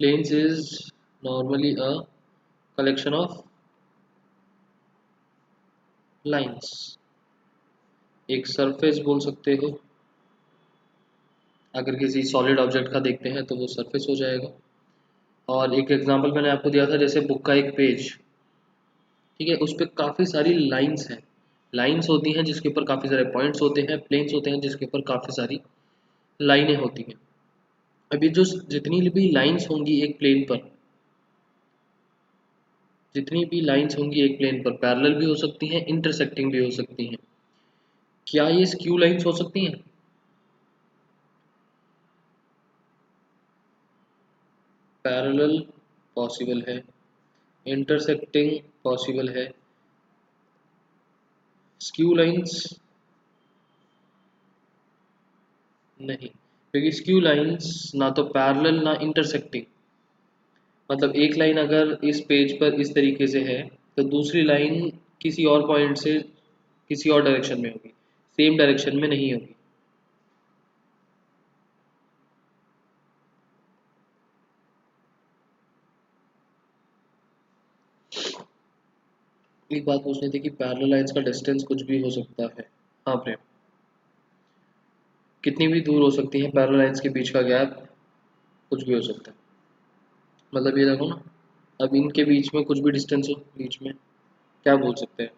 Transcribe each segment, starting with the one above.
Planes is normally a collection of lines. एक surface बोल सकते हो, अगर किसी सॉलिड ऑब्जेक्ट का देखते हैं तो वो सरफेस हो जाएगा। और एक एग्जांपल मैंने आपको दिया था, जैसे बुक का एक पेज, ठीक है, उस पर काफ़ी सारी लाइंस हैं। लाइंस होती हैं जिसके ऊपर काफ़ी सारे पॉइंट्स होते हैं, प्लेन्स होते हैं जिसके ऊपर काफ़ी सारी लाइनें होती हैं। अभी जो जितनी भी लाइंस होंगी एक प्लेन पर, जितनी भी लाइंस होंगी एक प्लेन पर, पैरेलल भी हो सकती हैं, इंटरसेक्टिंग भी हो सकती हैं। क्या ये स्क्यू लाइंस हो सकती हैं? पैरेलल पॉसिबल है, इंटरसेक्टिंग पॉसिबल है, स्क्यू लाइंस नहीं, क्योंकि स्क्यू लाइंस ना तो पैरेलल ना इंटरसेक्टिंग। मतलब एक लाइन अगर इस पेज पर इस तरीके से है तो दूसरी लाइन किसी और पॉइंट से किसी और डायरेक्शन में होगी, सेम डायरेक्शन में नहीं होगी। एक बात पूछनी थी कि पैरेलल लाइंस का डिस्टेंस कुछ भी हो सकता है। हाँ प्रेम, कितनी भी दूर हो सकती है पैरेलल लाइंस के बीच का गैप, कुछ भी हो सकता है। मतलब ये देखो ना, अब इनके बीच में कुछ भी डिस्टेंस हो बीच में, क्या बोल सकते हैं?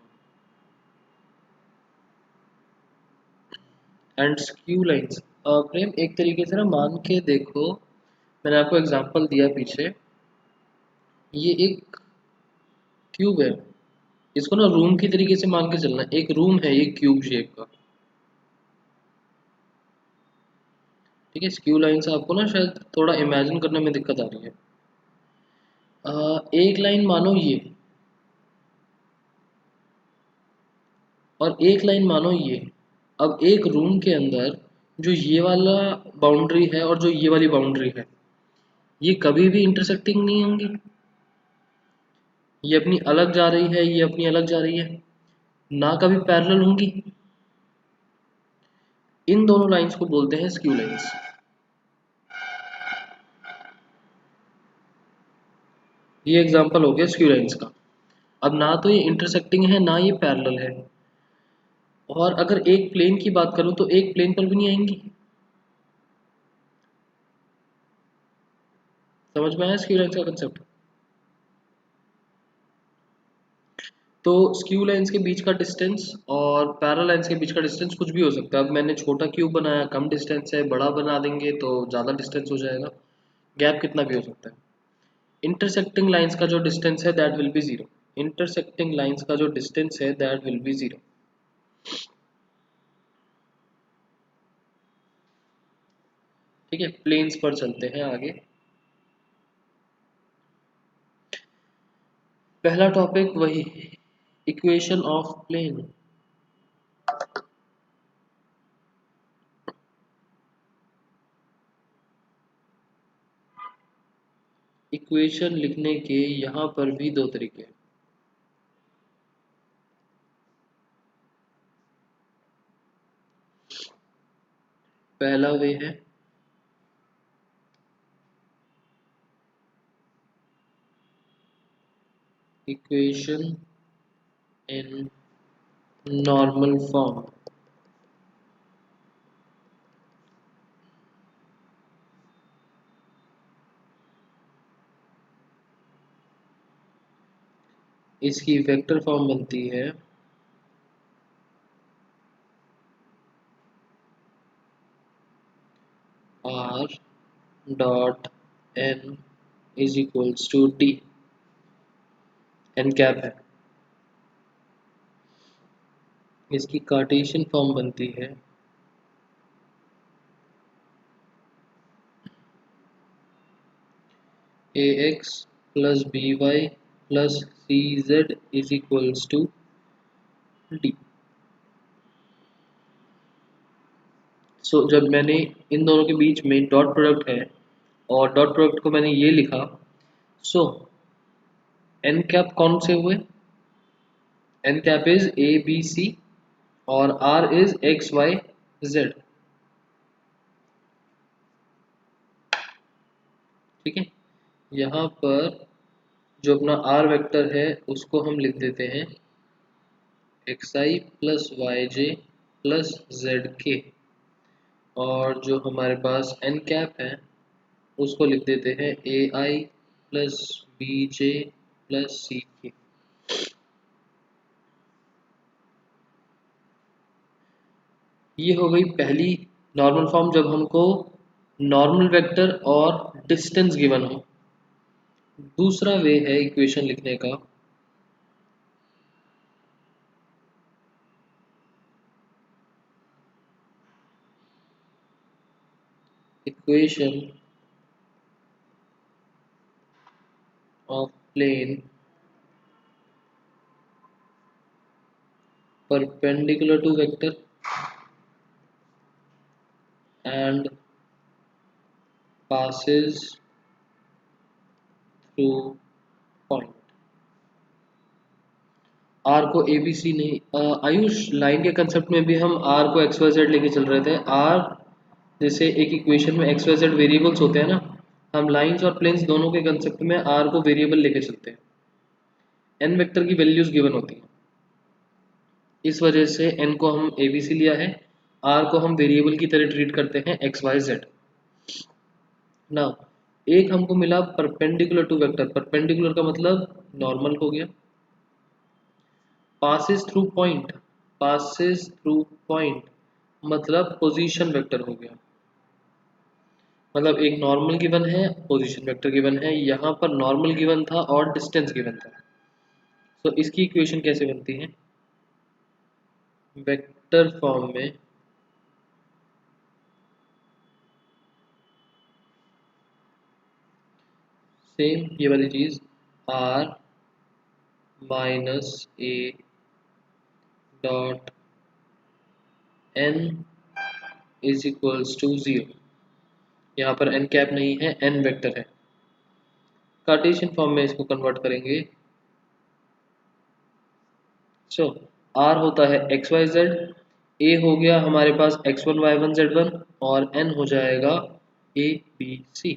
एंड स्क्यू लाइंस, प्रेम एक तरीके से ना मान के देखो, मैंने आपको एग्जांपल दिया पीछे, ये एक क्यूब है, इसको ना रूम की तरीके से मान के चलना, एक रूम है ये क्यूब शेप का, ठीक है। स्क्यू लाइन से आपको ना शायद थोड़ा इमेजिन करने में दिक्कत आ रही है। एक लाइन मानो ये, और एक लाइन मानो ये। अब एक रूम के अंदर जो ये वाला बाउंड्री है और जो ये वाली बाउंड्री है, ये कभी भी इंटरसेक्टिंग नहीं होंगी। ये अपनी अलग जा रही है, ये अपनी अलग जा रही है, ना कभी पैरेलल होंगी। इन दोनों लाइंस को बोलते हैं स्क्यू लाइंस। ये एग्जांपल हो गया स्क्यू लाइंस का। अब ना तो ये इंटरसेक्टिंग है ना ये पैरेलल है, और अगर एक प्लेन की बात करूं तो एक प्लेन पर भी नहीं आएंगी। समझ में आया स्क्यू लाइंस का कंसेप्ट? तो स्क्यू लाइंस के बीच का डिस्टेंस और पैरेलल लाइंस के बीच का डिस्टेंस कुछ भी हो सकता है। अब मैंने छोटा क्यूब बनाया, कम डिस्टेंस है, बड़ा बना देंगे तो ज़्यादा डिस्टेंस हो जाएगा, गैप कितना भी हो सकता है। इंटरसेक्टिंग लाइंस का जो डिस्टेंस है that will be zero, intersecting lines का जो डिस्टेंस है दैट विल बी जीरो। ठीक है, प्लेन्स पर चलते हैं आगे। पहला टॉपिक वही, इक्वेशन ऑफ प्लेन। इक्वेशन लिखने के यहाँ पर भी दो तरीके हैं। पहला वे है इक्वेशन इन नॉर्मल फॉर्म। इसकी वेक्टर फॉर्म बनती है r dot n is equals to d, n cap है। इसकी कार्टेशियन फॉर्म बनती है a x plus b y plus c z is equals to d. So जब मैंने इन दोनों के बीच में डॉट प्रोडक्ट है और डॉट प्रोडक्ट को मैंने ये लिखा, सो एन कैप कौन से हुए? N cap is a b c और r is x y z, ठीक है। यहाँ पर जो अपना r वेक्टर है उसको हम लिख देते हैं xi plus yj plus zk, और जो हमारे पास n कैप है उसको लिख देते हैं ai plus bj plus ck। ये हो गई पहली नॉर्मल फॉर्म जब हमको नॉर्मल वेक्टर और डिस्टेंस गिवन हो। दूसरा वे है इक्वेशन लिखने का, equation of plane perpendicular to vector and passes through point। r को a b c नहीं, आयुष लाइन के कंसेप्ट में भी हम r को एक्स वाई जेड लेके चल रहे थे। r जैसे एक इक्वेशन में एक्स वाई जेड वेरिएबल्स होते हैं ना, हम लाइंस और प्लेन्स दोनों के कंसेप्ट में r को वेरिएबल लेके चलते हैं। n वेक्टर की वैल्यूज गिवन होती हैं, इस वजह से n को हम a b c लिया है, r को हम वेरिएबल की तरह ट्रीट करते हैं एक्स वाई जेड। ना एक हमको मिला परपेंडिकुलर टू वेक्टर, परपेंडिकुलर का मतलब नॉर्मल हो गया। Passes through point, passes through point मतलब पोजीशन वेक्टर हो गया। मतलब एक नॉर्मल गिवन है, पोजीशन वेक्टर गिवन है, यहाँ पर नॉर्मल गिवन था और डिस्टेंस गिवन था। तो इसकी इक्वेशन कैसे बनती है वेक्टर फॉर्म में, सेम ये वाली चीज r minus a dot n is equals to 0। यहाँ पर n कैप नहीं है, n वेक्टर है। कार्टेशियन फॉर्म में इसको कन्वर्ट करेंगे। सो r होता है एक्स वाई जेड, a हो गया हमारे पास x1 y1 z1 और n हो जाएगा a b c।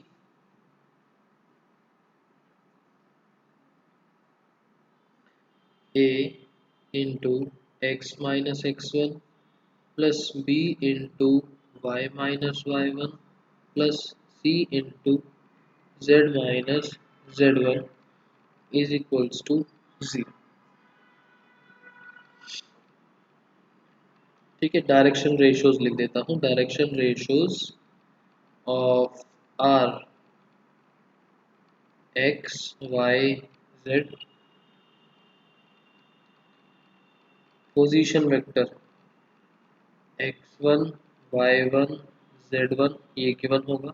a into x minus x1 plus b into y minus y1 plus c into z minus z1 is equals to 0। ठीक है, direction ratios लिख देता हूँ, direction ratios of r x y z position vector x1 y1 z1 ये given होगा,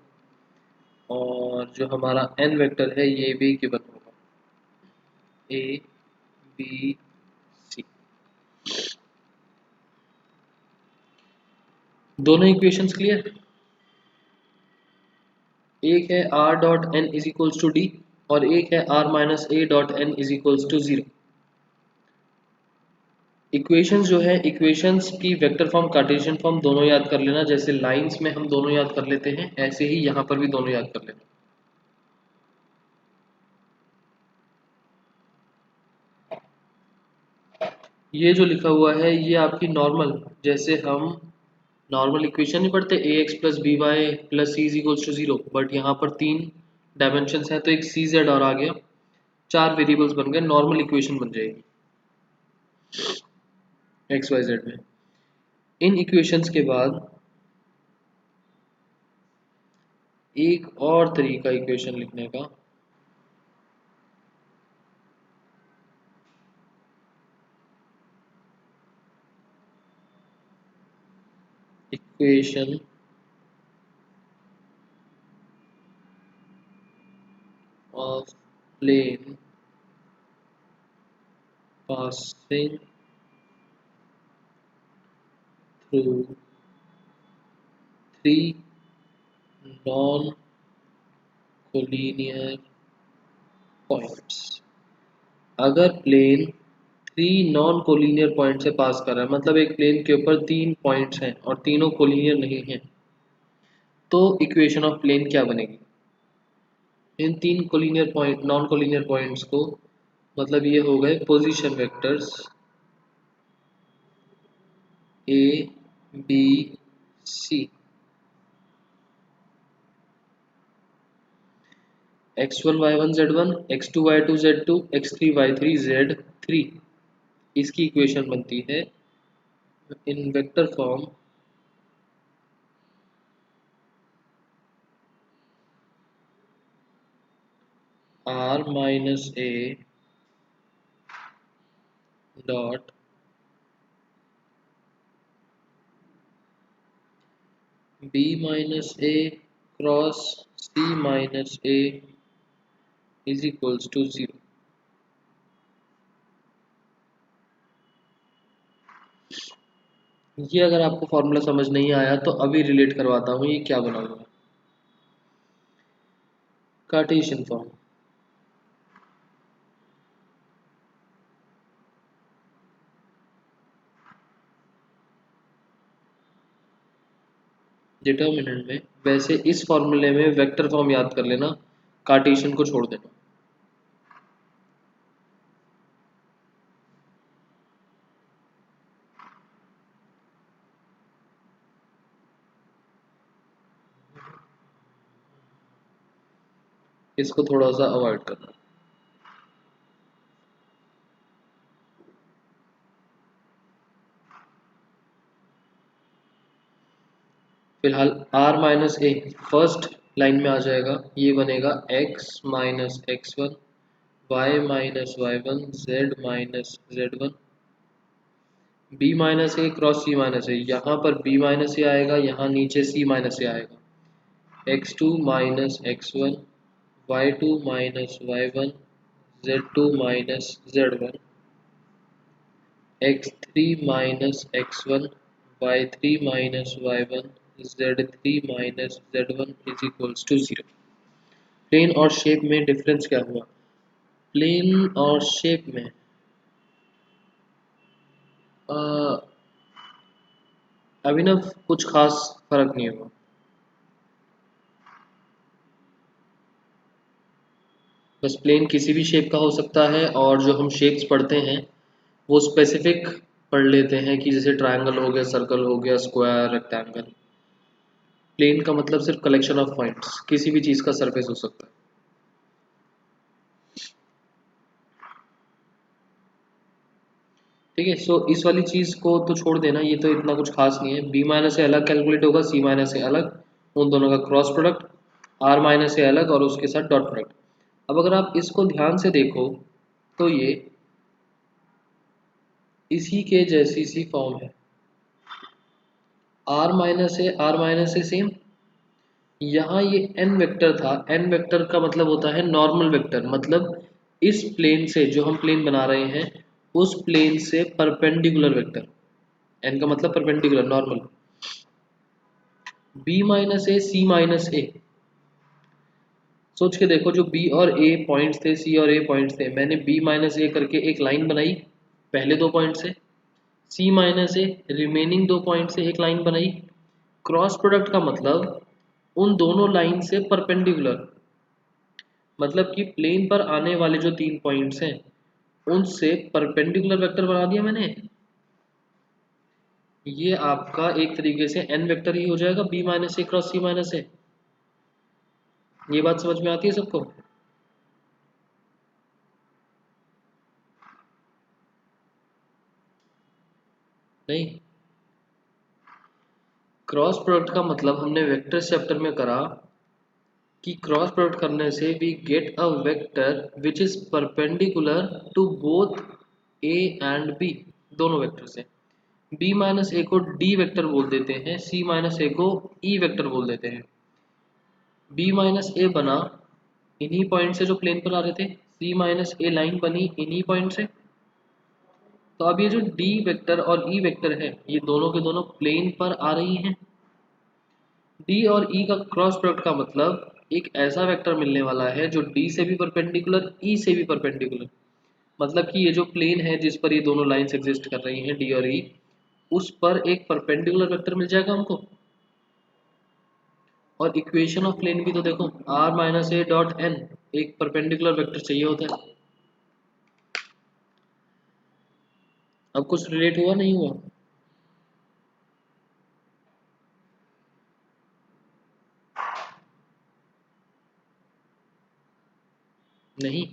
और जो हमारा n वेक्टर है ये भी गिवन होगा a b c। दोनों इक्वेशंस क्लियर। एक है r dot n is equals to d और एक है r minus a dot n is equals to 0। Equations जो है, इक्वेशंस की वेक्टर फॉर्म कार्टेशियन फॉर्म दोनों याद कर लेना। जैसे लाइंस में हम दोनों याद कर लेते हैं, ऐसे ही यहाँ पर भी दोनों याद कर लेना। ये जो लिखा हुआ है ये आपकी नॉर्मल, जैसे हम नॉर्मल इक्वेशन नहीं पढ़ते a x plus b y plus c is equals to 0, but यहाँ पर 3 डायमेंशंस हैं तो एक सी जेड और आ गया, 4 वेरिएबल्स बन गए, नॉर्मल इक्वेशन बन जाएगी एक्स वाई जेड में। इन इक्वेशंस के बाद एक और तरीका इक्वेशन लिखने का, equation of plane passing through three non-collinear points। अगर प्लेन 3 नॉन कोलिनियर पॉइंट से पास कर रहा है, मतलब एक प्लेन के ऊपर 3 पॉइंट्स हैं और तीनों कोलिनियर नहीं हैं, तो इक्वेशन ऑफ प्लेन क्या बनेगी। इन तीन collinear point non collinear points को, मतलब ये हो गए position vectors a b c. x1 y1 z1, x2 y2 z2, x3 y3 z3, इसकी इक्वेशन बनती है in vector form r minus a dot b minus a cross c minus a is equals to 0। ये अगर आपको formula समझ नहीं आया तो अभी रिलेट करवाता हूँ ये क्या बना हुआ है। कार्टेशियन फॉर्म, डिटर्मिनेंट में, वैसे इस फॉर्मूले में वेक्टर फॉर्म याद कर लेना, कार्टेशियन को छोड़ देना। इसको थोड़ा सा अवॉइड करना। फिलहाल r minus a first line में आ जाएगा, ये बनेगा x minus x1, y minus y1, z minus z1, b minus a cross c minus a, यहाँ पर b माइनस ए आएगा, यहाँ नीचे c माइनस ए आएगा, x2 minus x1, y2 minus y1, z2 minus z1, x3 minus x1, y3 minus y1, z3 minus z1 is equals to 0। Plane और shape में difference क्या हुआ? प्लेन और shape में अभिनव कुछ खास फर्क नहीं हुआ। बस प्लेन किसी भी शेप का हो सकता है, और जो हम शेप्स पढ़ते हैं वो स्पेसिफिक पढ़ लेते हैं कि जैसे ट्रायंगल हो गया, सर्कल हो गया, स्क्वायर, रेक्टेंगल। प्लेन का मतलब सिर्फ कलेक्शन ऑफ पॉइंट्स, किसी भी चीज़ का सरफेस हो सकता है। ठीक है, सो इस वाली चीज़ को तो छोड़ देना, ये तो इतना कुछ खास नहीं है। b माइनस से अलग कैलकुलेट होगा, c माइनस से अलग, उन दोनों का क्रॉस प्रोडक्ट, r माइनस से अलग और उसके साथ डॉट प्रोडक्ट। अब अगर आप इसको ध्यान से देखो तो ये इसी के जैसी सी फॉर्म है। r माइनस से सेम, यहाँ ये n वेक्टर था, n वेक्टर का मतलब होता है नॉर्मल वेक्टर, मतलब इस प्लेन से, जो हम प्लेन बना रहे हैं उस प्लेन से परपेंडिकुलर वेक्टर, n का मतलब परपेंडिकुलर नॉर्मल। b माइनस ए सी माइनस ए, सोच के देखो, जो b और a पॉइंट्स थे, c और a पॉइंट्स थे, मैंने b माइनस ए करके एक लाइन बनाई पहले दो पॉइंट से, c माइनस ए रिमेनिंग दो पॉइंट से एक लाइन बनाई। क्रॉस प्रोडक्ट का मतलब उन दोनों लाइन से परपेंडिकुलर, मतलब कि प्लेन पर आने वाले जो तीन पॉइंट्स हैं उनसे परपेंडिकुलर वेक्टर बना दिया मैंने। ये आपका एक तरीके से n वेक्टर ही हो जाएगा, b minus a cross c minus ए। ये बात समझ में आती है सबको? नहीं, क्रॉस प्रोडक्ट का मतलब हमने वेक्टर चैप्टर में करा कि क्रॉस प्रोडक्ट करने से we get a vector which is perpendicular to both a and b, दोनों वेक्टर से। b माइनस ए को d वेक्टर बोल देते हैं, c माइनस ए को e वेक्टर बोल देते हैं। b माइनस ए बना इन्हीं पॉइंट से जो प्लेन पर आ रहे थे, c माइनस ए लाइन बनी इन्हीं पॉइंट से। तो अब ये जो d वेक्टर और e वेक्टर है, ये दोनों के दोनों प्लेन पर आ रही हैं। d और e का क्रॉस प्रोडक्ट का मतलब एक ऐसा वेक्टर मिलने वाला है जो d से भी परपेंडिकुलर, e से भी परपेंडिकुलर, मतलब कि ये जो प्लेन है जिस पर ये दोनों लाइंस एग्जिस्ट कर रही हैं, d और e, उस पर एक परपेंडिकुलर वेक्टर मिल जाएगा हमको। और इक्वेशन ऑफ प्लेन भी तो देखो, r minus a dot n, एक परपेंडिकुलर वेक्टर चाहिए होता है। अब कुछ रिलेट हुआ नहीं हुआ? नहीं,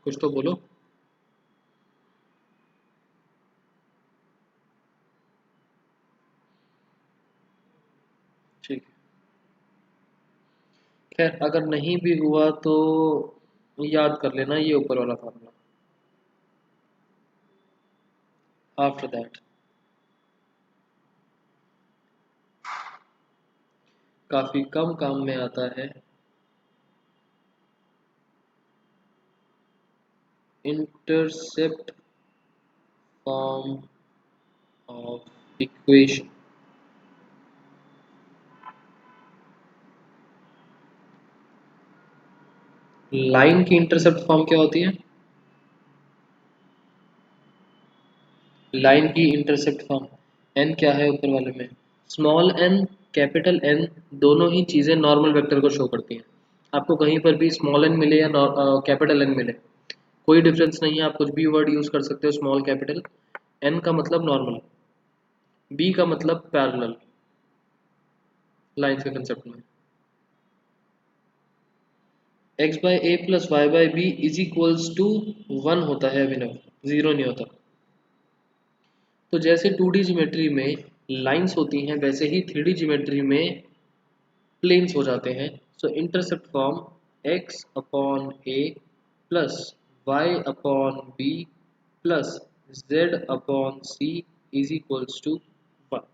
कुछ तो बोलो। ठीक है, खैर अगर नहीं भी हुआ तो याद कर लेना ये ऊपर वाला फार्मूला आफ्टर दैट। काफी कम काम में आता है। Intercept form of equation. Line की इंटरसेप्ट फॉर्म क्या होती है? लाइन की इंटरसेप्ट फॉर्म, एन क्या है ऊपर वाले में? स्मॉल एन, कैपिटल एन, दोनों ही चीज़ें नॉर्मल वेक्टर को शो करती हैं। आपको कहीं पर भी स्मॉल एन मिले या कैपिटल एन मिले, कोई डिफरेंस नहीं है, आप कुछ भी वर्ड यूज़ कर सकते हो, स्मॉल कैपिटल। एन का मतलब नॉर्मल, बी का मतलब पैरेलल, लाइन्स के कंसेप्ट में। X by a plus y by b is equals to 1 होता है अभिनव, 0 नहीं होता। तो जैसे 2D ज्योमेट्री में लाइंस होती हैं वैसे ही 3D ज्योमेट्री में प्लेन्स हो जाते हैं। So intercept form x upon a plus y upon b plus z upon c is equals to 1।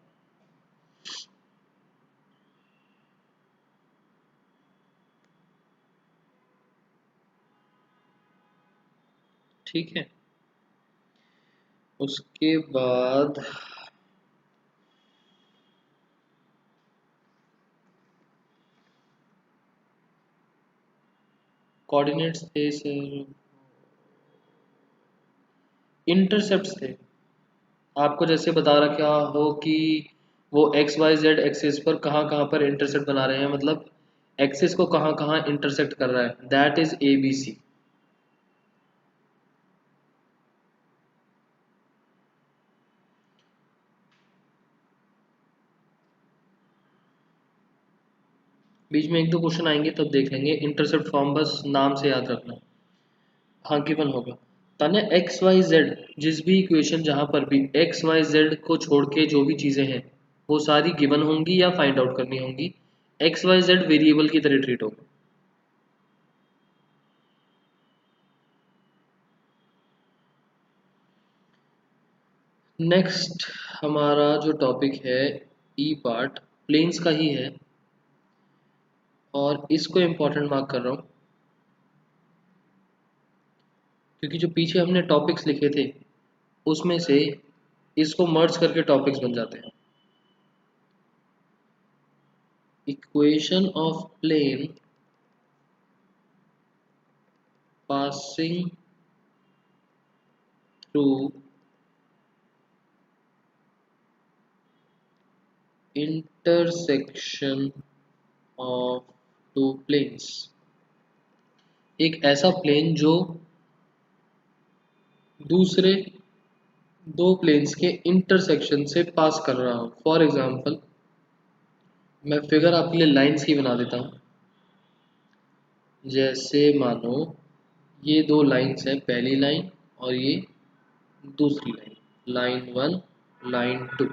ठीक है, उसके बाद कोऑर्डिनेट्स थे सर, इंटरसेप्ट्स थे। आपको जैसे बता रखा हो कि वो एक्स वाई जेड एक्सिस पर कहाँ कहाँ पर इंटरसेक्ट बना रहे हैं, मतलब एक्सिस को कहाँ कहाँ इंटरसेक्ट कर रहा है, that is a b c. बीच में एक दो क्वेश्चन आएंगे तब देख लेंगे, इंटरसेप्ट फॉर्म बस नाम से याद रखना। हाँ गिवन होगा, ताने एक्स वाई जेड, जिस भी इक्वेशन जहाँ पर भी एक्स वाई जेड को छोड़ के जो भी चीज़ें हैं वो सारी गिवन होंगी या फाइंड आउट करनी होंगी। एक्स वाई जेड वेरिएबल की तरह ट्रीट होगा। नेक्स्ट हमारा जो टॉपिक है ई पार्ट, प्लेन्स का ही है, और इसको इम्पोर्टेंट मार्क कर रहा हूँ क्योंकि जो पीछे हमने टॉपिक्स लिखे थे उसमें से इसको मर्ज करके टॉपिक्स बन जाते हैं। Equation of plane passing through intersection of two planes। एक ऐसा प्लेन जो दूसरे दो प्लेन्स के इंटरसेक्शन से पास कर रहा हो। फॉर एग्जांपल मैं फिगर आपके लिए लाइंस की बना देता हूँ। जैसे मानो ये दो लाइंस हैं, पहली लाइन और ये दूसरी line, line one line two.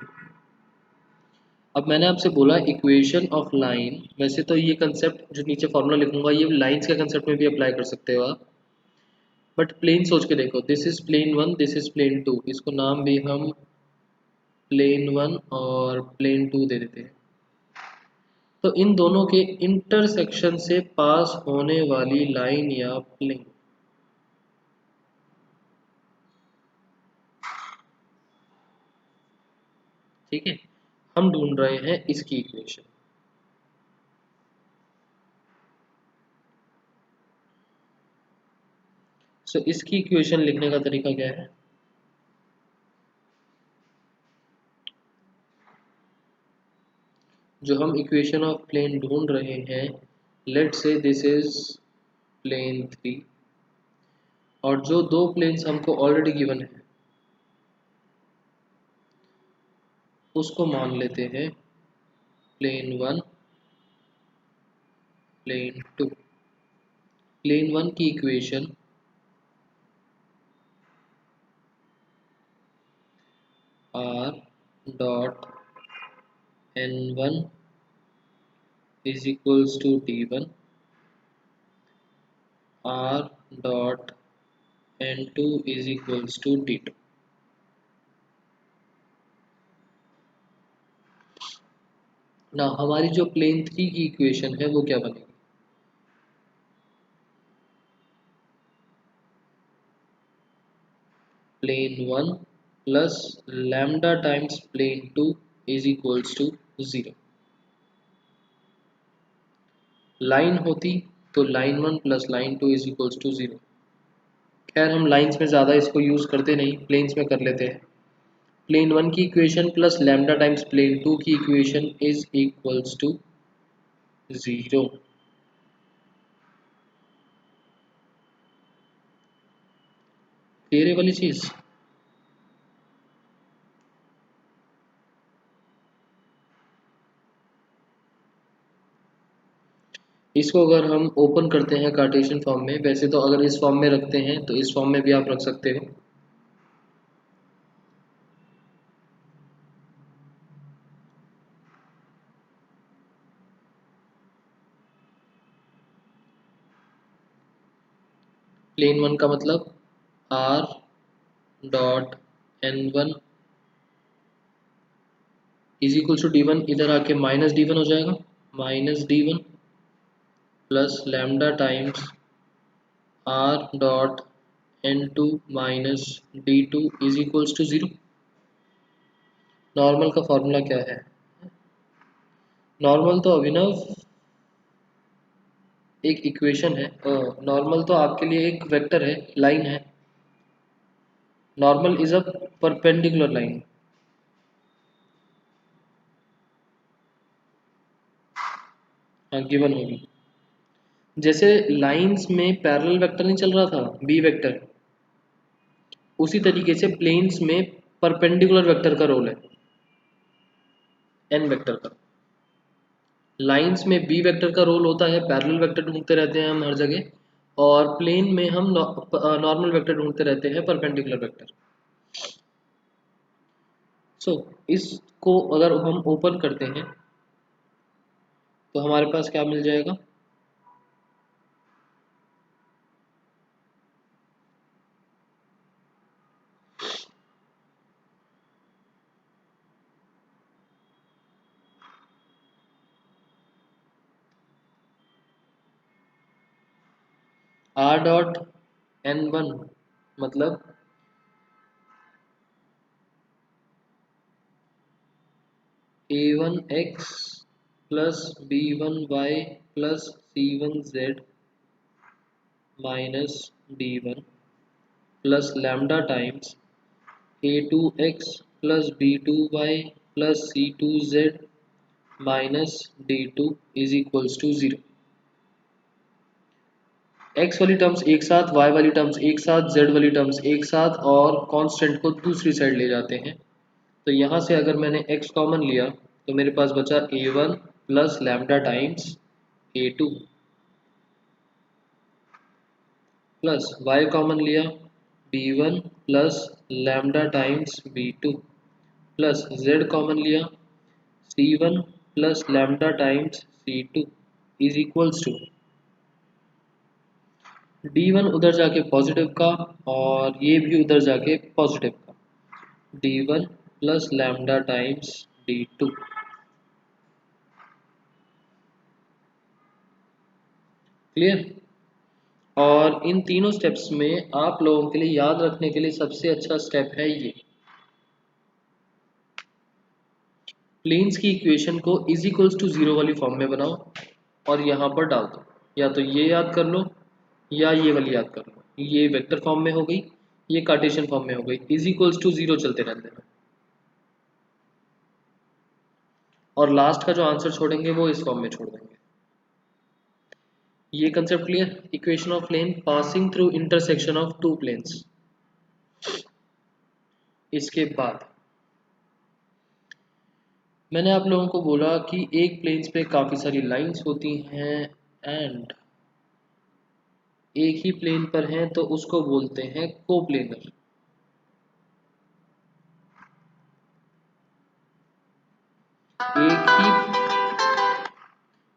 अब मैंने आपसे बोला इक्वेशन ऑफ लाइन, वैसे तो ये कंसेप्ट जो नीचे फॉर्मूला लिखूंगा ये लाइंस के कंसेप्ट में भी अप्लाई कर सकते हो आप, बट प्लेन सोच के देखो, this is plane one, this is plane two, इसको नाम भी हम प्लेन वन और प्लेन टू दे देते हैं। तो इन दोनों के इंटरसेक्शन से पास होने वाली लाइन या प्लेन, ठीक है, हम ढूंढ रहे हैं इसकी इक्वेशन। सो इसकी इक्वेशन लिखने का तरीका क्या है? जो हम इक्वेशन ऑफ प्लेन ढूंढ रहे हैं, लेट से दिस इज प्लेन 3, और जो दो प्लेन्स हमको ऑलरेडी गिवन है उसको मान लेते हैं प्लेन 1, प्लेन 2। प्लेन 1 की equation r dot n1 is equals to d1, r dot n2 is equals to d2। ना हमारी जो प्लेन 3 की इक्वेशन है वो क्या बनेगी? Plane 1 plus lambda times plane 2 is equals to 0। Line होती तो line 1 plus line 2 is equals to 0। खैर हम लाइंस में ज़्यादा इसको यूज़ करते नहीं, प्लेन्स में कर लेते हैं। प्लेन 1 की equation plus lambda times plane 2 की equation is equals to 0। Clear है वाली चीज़? इसको अगर हम ओपन करते हैं कार्टेशियन फॉर्म में, वैसे तो अगर इस फॉर्म में रखते हैं तो इस फॉर्म में भी आप रख सकते हो। प्लेन 1 का मतलब r dot n1 is equal to d1, इधर आके माइनस d1 हो जाएगा, minus d1 plus lambda times r dot n2 minus d2 is equals to 0। Normal का फॉर्मूला क्या है? नॉर्मल तो अभिनव एक इक्वेशन है, नॉर्मल तो आपके लिए एक वेक्टर है, लाइन है। Normal is a perpendicular line. हाँ गिवन होगी। जैसे लाइंस में पैरेलल वेक्टर नहीं चल रहा था, बी वेक्टर, उसी तरीके से प्लेन्स में परपेंडिकुलर वेक्टर का रोल है, एन वेक्टर का। लाइंस में बी वेक्टर का रोल होता है, पैरेलल वेक्टर ढूंढते रहते हैं हम हर जगह, और प्लेन में हम नॉर्मल वेक्टर ढूंढते रहते हैं, परपेंडिकुलर वेक्टर। सो इसको अगर हम ओपन करते हैं तो हमारे पास क्या मिल जाएगा? r डॉट n1 मतलब a1x plus b1y plus c1z minus d1 plus lambda times a2x plus b2y plus c2z minus d2 is equals to 0। x वाली टर्म्स एक साथ, y वाली टर्म्स एक साथ, z वाली टर्म्स एक साथ, और कांस्टेंट को दूसरी साइड ले जाते हैं। तो यहाँ से अगर मैंने x कॉमन लिया तो मेरे पास बचा a1 plus lambda times a2 plus y common लिया b1 plus lambda times b2 plus z common लिया c1 plus lambda times c2 is equals to d1 उधर जाके पॉजिटिव का और ये भी उधर जाके पॉजिटिव का, d1 plus lambda times d2। Clear? और इन तीनों स्टेप्स में आप लोगों के लिए याद रखने के लिए सबसे अच्छा स्टेप है ये, प्लेन्स की इक्वेशन को इज इक्वल्स टू 0 वाली फॉर्म में बनाओ और यहाँ पर डाल दो। या तो ये याद कर लो या ये वाली याद कर लो। ये वेक्टर फॉर्म में हो गई, ये कार्टेशियन फॉर्म में हो गई, इज इक्वल्स टू 0 चलते रहते हैं। और लास्ट का जो आंसर छोड़ेंगे वो इस फॉर्म में छोड़ देंगे। ये concept clear. Equation of plane passing through intersection of two planes. इसके बाद मैंने आप लोगों को बोला कि एक प्लेन्स पे काफ़ी सारी लाइंस होती हैं एंड एक ही प्लेन पर हैं तो उसको बोलते हैं कोप्लेनर।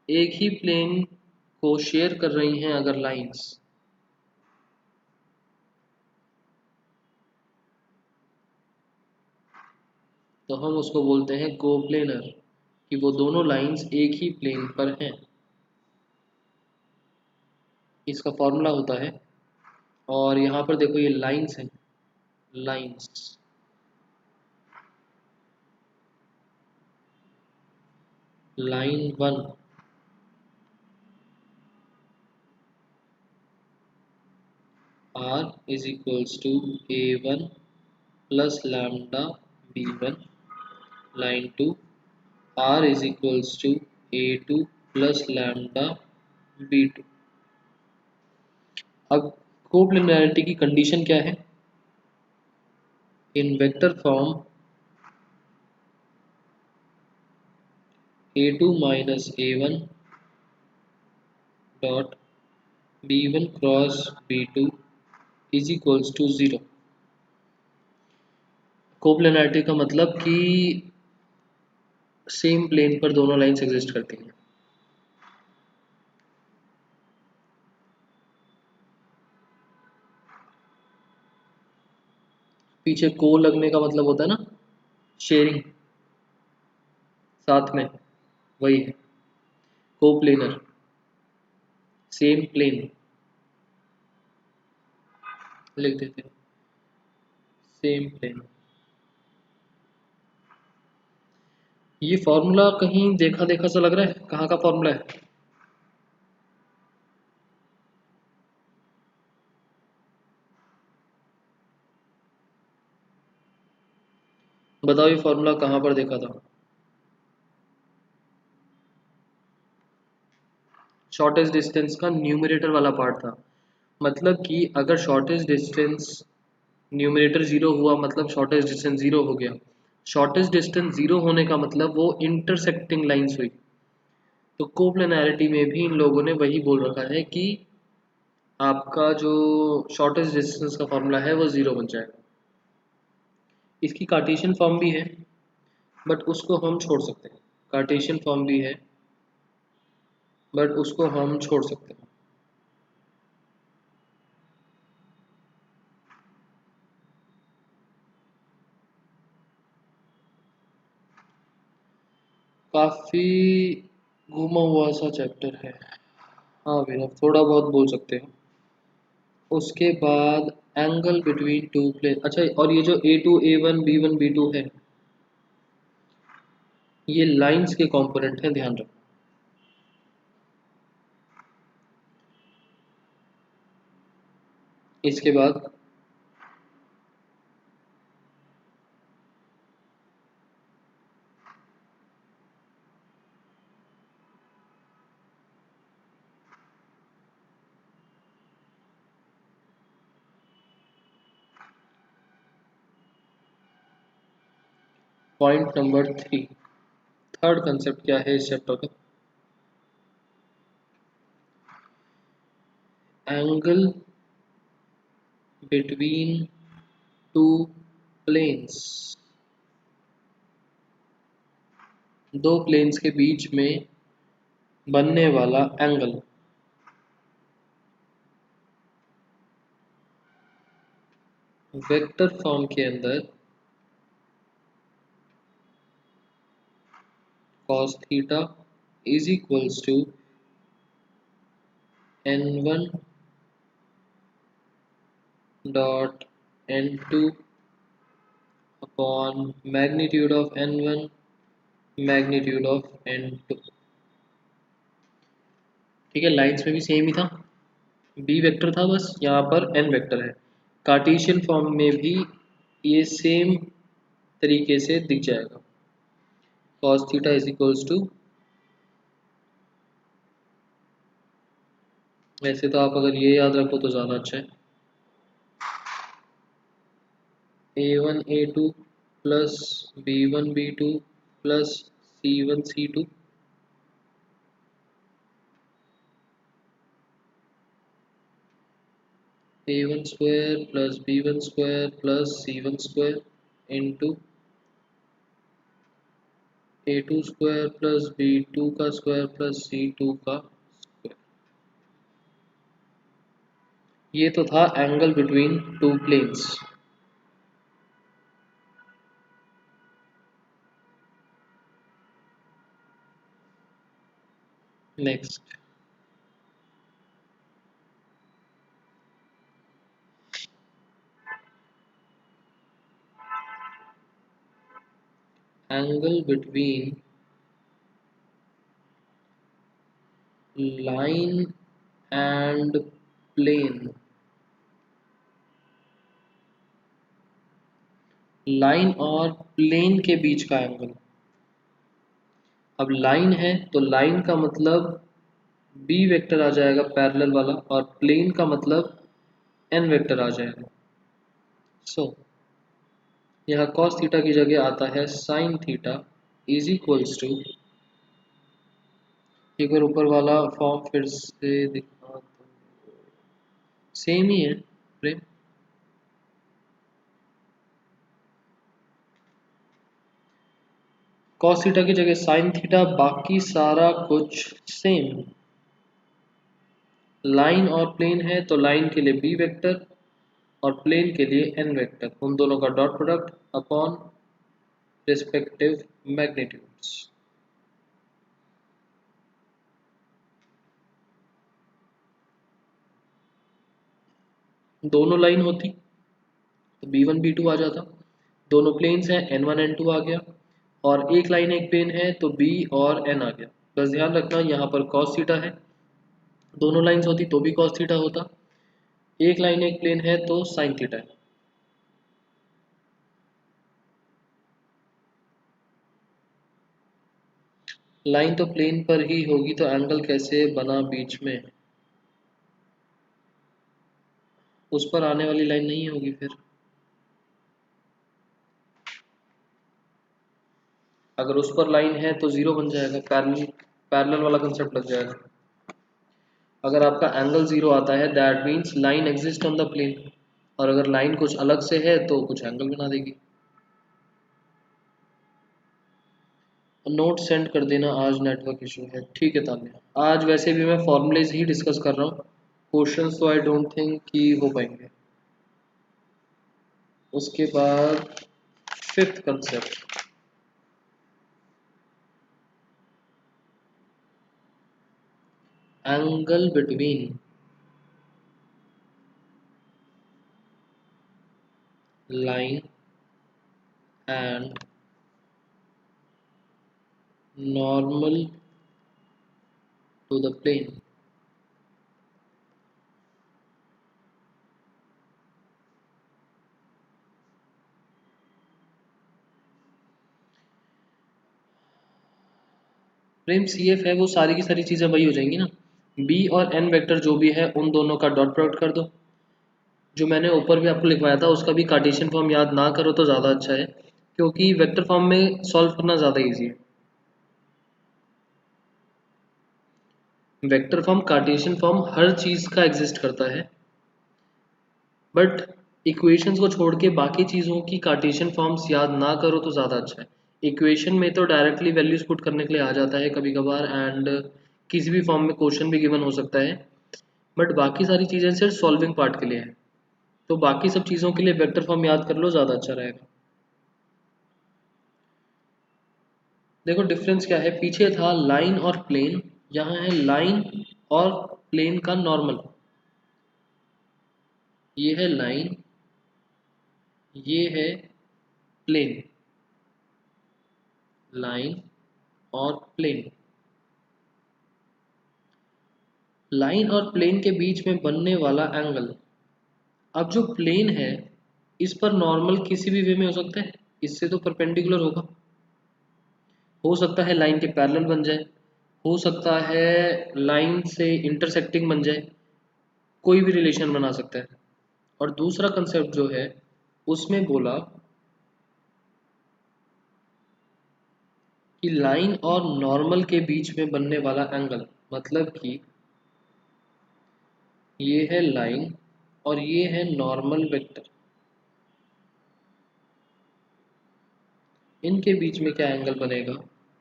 एक ही प्लेन को शेयर कर रही हैं अगर लाइंस, तो हम उसको बोलते हैं कोप्लेनर, कि वो दोनों लाइंस एक ही प्लेन पर हैं। इसका फॉर्मूला होता है, और यहाँ पर देखो ये लाइंस हैं, lines line 1 r is equals to a1 plus lambda b1, line 2 r is equals to a2 plus lambda b2। अब कोप्लेनैरिटी की कंडीशन क्या है? In vector form a2 minus a1 dot b1 cross b2 is equals to 0। Coplanarity का मतलब कि same plane पर दोनों lines exist करती हैं। पीछे को लगने का मतलब होता है ना, शेयरिंग, साथ में, वही है कोप्लेनर, सेम प्लेन लिख देते हैं, सेम प्लेन। ये फॉर्मूला कहीं देखा देखा सा लग रहा है, कहाँ का फॉर्मूला है? बताओ ये फॉर्मूला कहाँ पर देखा था? शॉर्टेस्ट डिस्टेंस का न्यूमरेटर वाला पार्ट था। मतलब कि अगर शॉर्टेस्ट डिस्टेंस न्यूमरेटर जीरो हुआ मतलब शॉर्टेस्ट डिस्टेंस जीरो हो गया। शॉर्टेस्ट डिस्टेंस जीरो होने का मतलब वो इंटरसेक्टिंग लाइंस हुई। तो कोप्लेनैरिटी में भी इन लोगों ने वही बोल रखा है कि आपका जो शॉर्टेस्ट डिस्टेंस का फॉर्मूला है वो जीरो बन जाएगा। इसकी कार्टेशियन फॉर्म भी है, बट उसको हम छोड़ सकते हैं। कार्टेशियन फॉर्म भी है, बट उसको हम छोड़ सकते हैं। काफ़ी घुमा हुआ सा चैप्टर है, हाँ भैया थोड़ा बहुत बोल सकते हैं। उसके बाद एंगल बिटवीन टू प्लेन। अच्छा, और ये जो A2 A1 B1 B2 है, ये लाइंस के कंपोनेंट हैं, ध्यान रखो। इसके बाद पॉइंट नंबर 3, थर्ड कंसेप्ट क्या है इस चैप्टर का? एंगल बिटवीन टू प्लेन्स, दो प्लेन्स के बीच में बनने वाला एंगल। वेक्टर फॉर्म के अंदर cos theta is equals to n1 dot n2 upon magnitude of n1 magnitude of n2। ठीक है, लाइंस में भी सेम ही था, b वेक्टर था, बस यहाँ पर n वेक्टर है। कार्टेशियन फॉर्म में भी ये सेम तरीके से दिख जाएगा। cos theta is equals to, वैसे तो आप अगर ये याद रखो तो ज़्यादा अच्छा है, a1 a2 plus b1 b2 plus c1 c2, a1 square plus b1 square plus c1 square into a2 square plus b2 का स्क्वायर प्लस c2 का स्क्वायर। ये तो था angle between two planes. Next, angle between line and plane. Line और plane के बीच का angle. अब लाइन है तो लाइन का मतलब बी वेक्टर आ जाएगा पैरेलल वाला, और प्लेन का मतलब एन वेक्टर आ जाएगा। सो यहाँ cos थीटा की जगह आता है sin theta is equals to, एक बार ऊपर वाला फॉर्म फिर से दिखा दो, सेम ही है प्रेम। cos थीटा की जगह sin थीटा, बाकी सारा कुछ सेम। लाइन और प्लेन है तो लाइन के लिए बी वेक्टर और प्लेन के लिए एन वेक्टर, उन दोनों का dot product upon respective magnitudes. दोनों लाइन होती तो b1 b2 आ जाता, दोनों प्लेन्स हैं n1 n2 आ गया, और एक लाइन एक प्लेन है तो b और n आ गया। बस ध्यान रखना यहाँ पर cos थीटा है, दोनों लाइन्स होती तो भी cos थीटा होता, एक लाइन एक प्लेन है तो sin थीटा है। लाइन तो प्लेन पर ही होगी तो एंगल कैसे बना बीच में, उस पर आने वाली लाइन नहीं होगी फिर। अगर उस पर लाइन है तो जीरो बन जाएगा, पैरेलल पैरेलल वाला कंसेप्ट लग जाएगा। अगर आपका एंगल जीरो आता है that means line exist on the plane, और अगर लाइन कुछ अलग से है तो कुछ एंगल बना देगी। नोट सेंड कर देना, आज नेटवर्क इशू है। ठीक है तान्या, आज वैसे भी मैं फॉर्मूलेज ही डिस्कस कर रहा हूँ, क्वेश्चंस तो आई डोंट थिंक कि हो पाएंगे। उसके बाद fifth concept, angle between line and normal to the plane. प्रेम सी एफ है वो सारी की सारी चीज़ें वही हो जाएंगी ना, बी और एन वेक्टर जो भी है उन दोनों का डॉट प्रोडक्ट कर दो। जो मैंने ऊपर भी आपको लिखवाया था उसका भी कार्टेशियन फॉर्म याद ना करो तो ज़्यादा अच्छा है, क्योंकि वेक्टर फॉर्म में सॉल्व करना ज़्यादा इजी है। वेक्टर फॉर्म कार्टेशियन फॉर्म हर चीज़ का एग्जिस्ट करता है, बट इक्वेशंस को छोड़ के बाकी चीज़ों की कार्टेशियन फॉर्म्स याद ना करो तो ज़्यादा अच्छा है। इक्वेशन में तो डायरेक्टली वैल्यूज पुट करने के लिए आ जाता है कभी कभार, एंड किसी भी फॉर्म में क्वेश्चन भी गिवन हो सकता है, बट बाकी सारी चीज़ें सिर्फ सॉल्विंग पार्ट के लिए है, तो बाकी सब चीज़ों के लिए वेक्टर फॉर्म याद कर लो, ज़्यादा अच्छा रहेगा। देखो डिफरेंस क्या है, पीछे था लाइन और प्लेन, यहाँ है लाइन और प्लेन का नॉर्मल। ये है लाइन, ये है प्लेन, लाइन और प्लेन। लाइन और प्लेन के बीच में बनने वाला एंगल। अब जो प्लेन है इस पर नॉर्मल किसी भी वे में हो सकता है, इससे तो परपेंडिकुलर होगा, हो सकता है लाइन के पैरेलल बन जाए, हो सकता है लाइन से इंटरसेक्टिंग बन जाए, कोई भी रिलेशन बना सकता है। और दूसरा कंसेप्ट जो है उसमें बोला कि लाइन और नॉर्मल के बीच में बनने वाला एंगल, मतलब कि ये है लाइन और ये है नॉर्मल वेक्टर, इनके बीच में क्या एंगल बनेगा।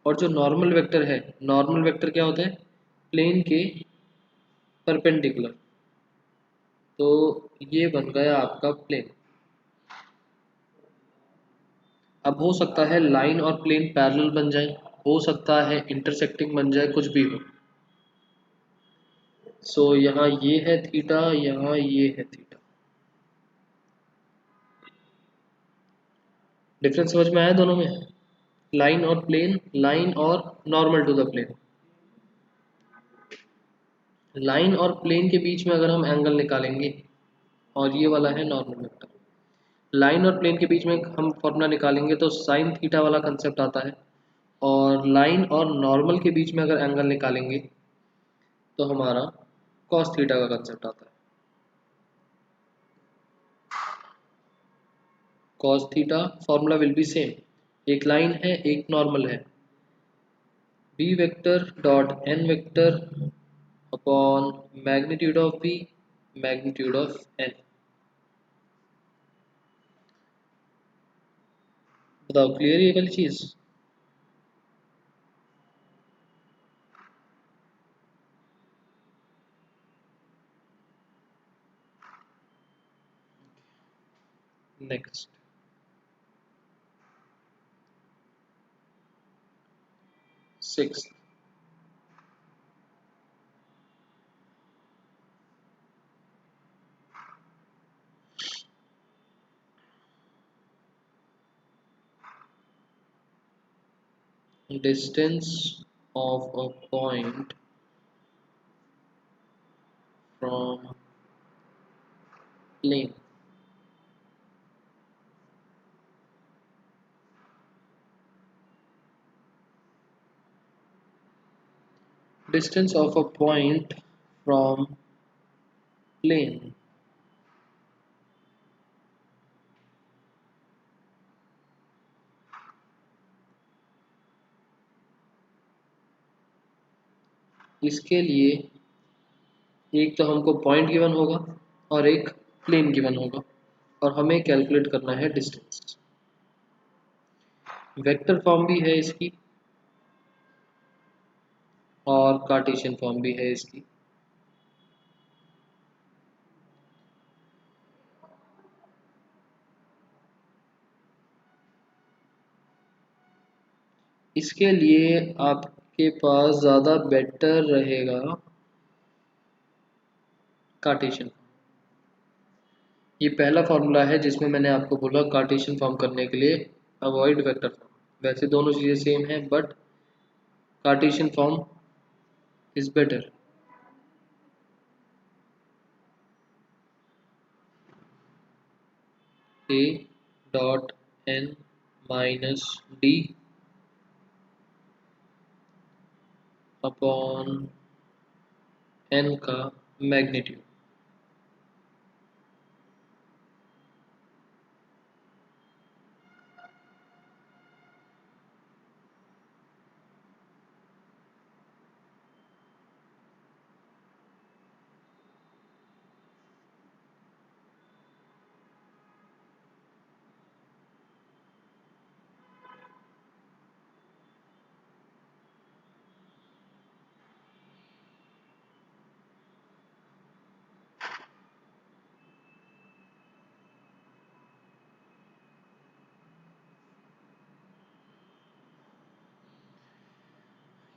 और जो नॉर्मल वेक्टर है, नॉर्मल वेक्टर क्या होता है, प्लेन के परपेंडिकुलर, तो ये बन गया आपका प्लेन। अब हो सकता है लाइन और प्लेन पैरेलल बन जाए, हो सकता है इंटरसेक्टिंग बन जाए, कुछ भी हो। सो यहाँ ये है थीटा, यहाँ ये है थीटा। डिफरेंस समझ में आया दोनों में, लाइन और प्लेन, लाइन और normal to the plane. Line और प्लेन के बीच में अगर हम एंगल निकालेंगे, और ये वाला है नॉर्मल वेक्टर, लाइन और प्लेन के बीच में हम फॉर्मूला निकालेंगे तो साइन थीटा वाला कंसेप्ट आता है। और लाइन और नॉर्मल के बीच में अगर एंगल निकालेंगे तो हमारा कॉस थीटा का कंसेप्ट आता है। Cos theta formula will be same, एक लाइन है एक नॉर्मल है, b vector dot n vector upon magnitude of b magnitude of n. बताओ क्लियर ये वाली चीज। Next, six, distance of a point from plane, distance of a point from plane, इसके लिए एक तो हमको पॉइंट गिवन होगा और एक प्लेन गिवन होगा, और हमें कैलकुलेट करना है डिस्टेंस। वेक्टर फॉर्म भी है इसकी और कार्टेशियन फॉर्म भी है इसकी। इसके लिए आपके पास ज़्यादा बेटर रहेगा कार्टेशियन। ये पहला फॉर्मूला है जिसमें मैंने आपको बोला कार्टेशियन फॉर्म करने के लिए अवॉइड वेक्टर फॉर्म। वैसे दोनों चीज़ें सेम हैं but Cartesian form is better. A dot n minus d upon n का मैग्नीट्यूड।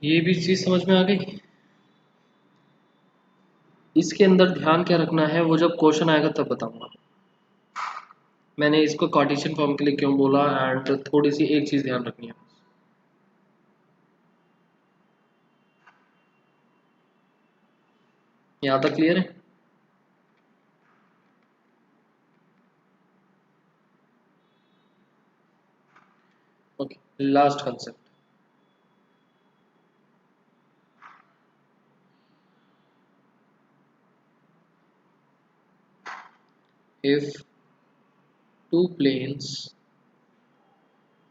ये भी चीज़ समझ में आ गई। इसके अंदर ध्यान क्या रखना है वो जब क्वेश्चन आएगा तब बताऊंगा। मैंने इसको कार्टेशियन फॉर्म के लिए क्यों बोला, एंड थोड़ी सी एक चीज़ ध्यान रखनी है। यहाँ तक क्लियर है। Okay, last concept, if two planes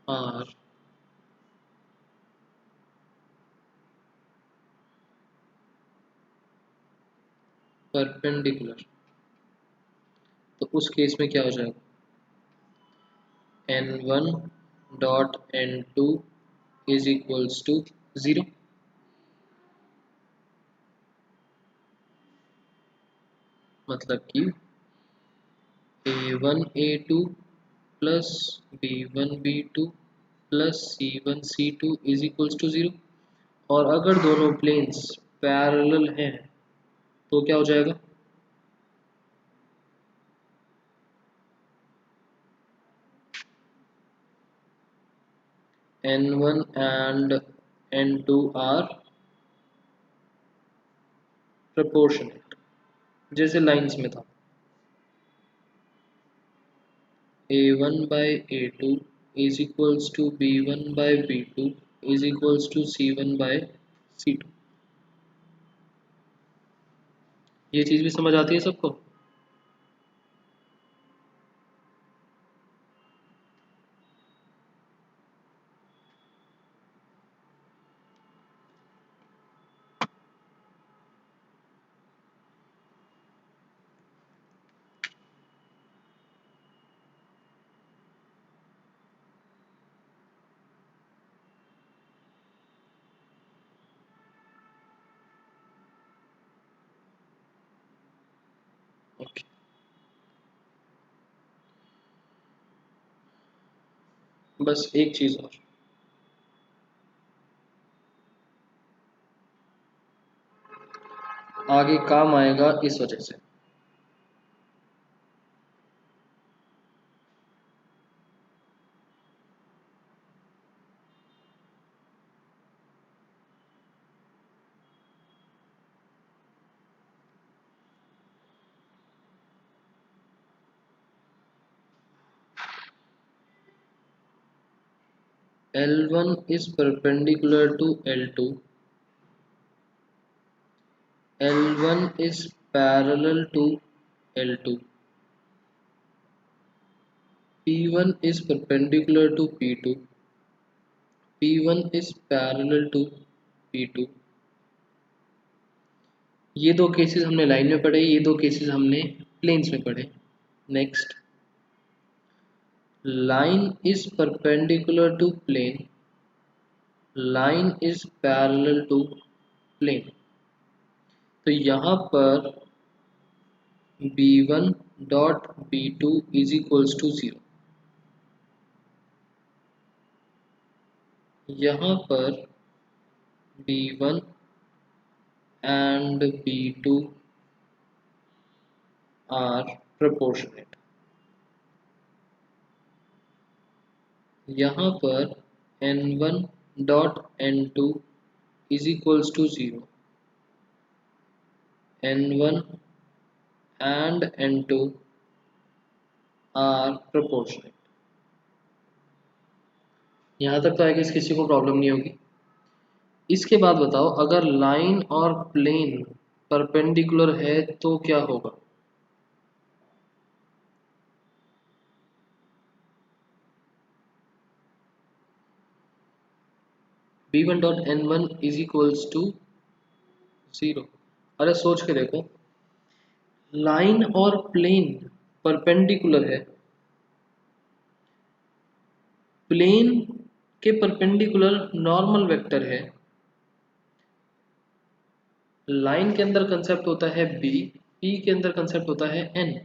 are perpendicular, तो उस केस में क्या हो जाएगा, n1 dot n2 is equals to 0। मतलब कि a1 a2 plus b1 b2 plus c1 c2 is equals to 0। और अगर दोनों प्लेन्स पैरेलल हैं तो क्या हो जाएगा, n1 and n2 are proportionate, जैसे लाइंस में था a1 by a2 is equals to b1 by b2 is equals to c1 by c2। ये चीज भी समझ आती है सबको। ओके, बस एक चीज और, आगे काम आएगा इस वजह से। L1 is perpendicular to L2, L1 is parallel to L2, P1 is perpendicular to P2, P1 is parallel to P2। ये दो केसेस हमने लाइन में पढ़े, ये दो केसेस हमने प्लेन्स में पढ़े। Next, line is perpendicular to plane, line is parallel to plane. तो यहाँ पर b1 dot b2 is equals to 0। यहाँ पर b1 and b2 are proportionate। यहाँ पर n1 dot n2 is equals to 0, n1 and n2 are proportionate। यहाँ तक तो है कि किसी को प्रॉब्लम नहीं होगी। इसके बाद बताओ, अगर लाइन और प्लेन परपेंडिकुलर है तो क्या होगा। b1 dot n1 is equals to 0। अरे सोच के देखो, लाइन और प्लेन परपेंडिकुलर है, प्लेन के परपेंडिकुलर नॉर्मल वेक्टर है, लाइन के अंदर कंसेप्ट होता है b, p के अंदर कंसेप्ट होता है n।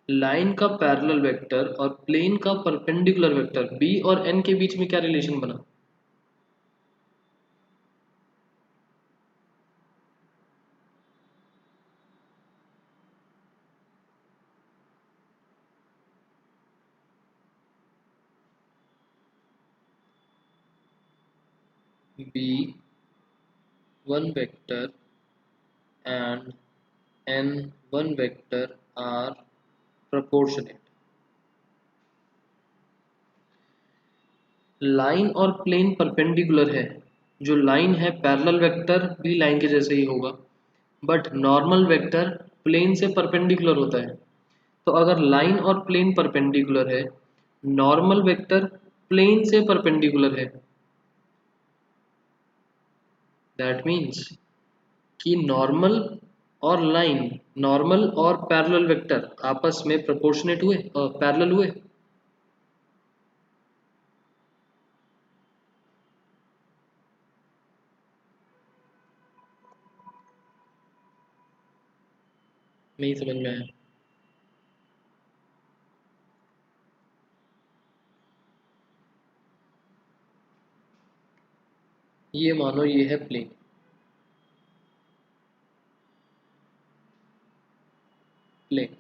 लाइन का पैरेलल वेक्टर और प्लेन का परपेंडिकुलर वेक्टर b और n के बीच में क्या रिलेशन बना, b1 vector and n1 vector are proportionate। Line और प्लेन परपेंडिकुलर है, जो लाइन है पैरेलल वेक्टर भी लाइन के जैसे ही होगा, बट नॉर्मल वेक्टर प्लेन से परपेंडिकुलर होता है। तो अगर लाइन और प्लेन परपेंडिकुलर है, नॉर्मल वेक्टर प्लेन से परपेंडिकुलर है, दैट मीन्स कि नॉर्मल और लाइन, नॉर्मल और पैरेलल वेक्टर आपस में प्रोपोर्शनेट हुए और पैरेलल हुए। नहीं समझ में आया? ये मानो ये है प्लेन, प्लेन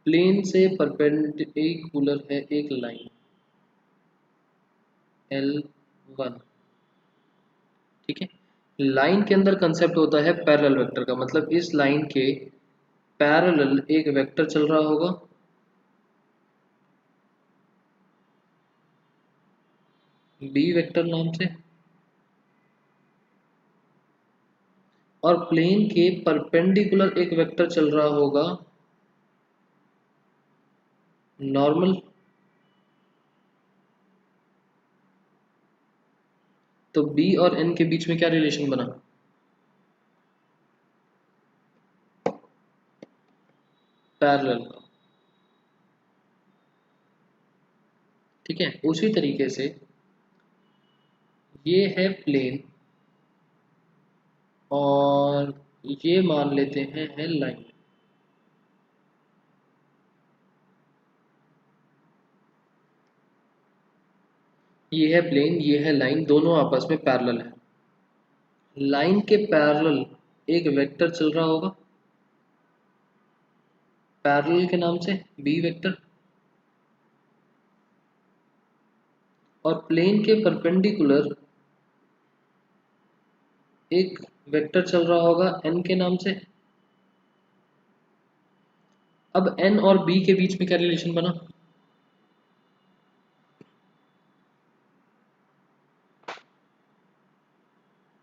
प्लेन से परपेंडिकुलर है एक लाइन L1, ठीक है। लाइन के अंदर कंसेप्ट होता है पैरेलल वेक्टर का, मतलब इस लाइन के पैरेलल एक वेक्टर चल रहा होगा, बी वेक्टर नाम से, और प्लेन के परपेंडिकुलर एक वेक्टर चल रहा होगा, नॉर्मल। तो बी और एन के बीच में क्या रिलेशन बना? पैरेलल, ठीक है। उसी तरीके से ये है प्लेन और ये मान लेते हैं है लाइन। ये है प्लेन, ये है लाइन, दोनों आपस में पैरेलल है। लाइन के पैरेलल एक वेक्टर चल रहा होगा, पैरेलल के नाम से बी वेक्टर, और प्लेन के परपेंडिकुलर एक वेक्टर चल रहा होगा एन के नाम से। अब एन और बी के बीच में क्या रिलेशन बना?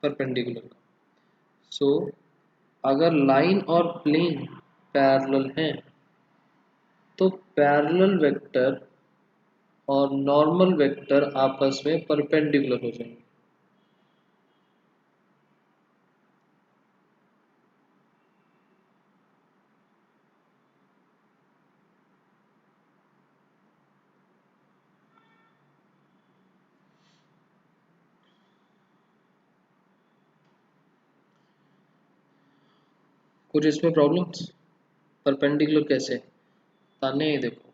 परपेंडिकुलर। सो अगर लाइन और प्लेन पैरेलल हैं तो पैरेलल वेक्टर और नॉर्मल वेक्टर आपस में परपेंडिकुलर हो जाएंगे। कुछ इसमें प्रॉब्लम्स? परपेंडिकुलर कैसे ताने? देखो,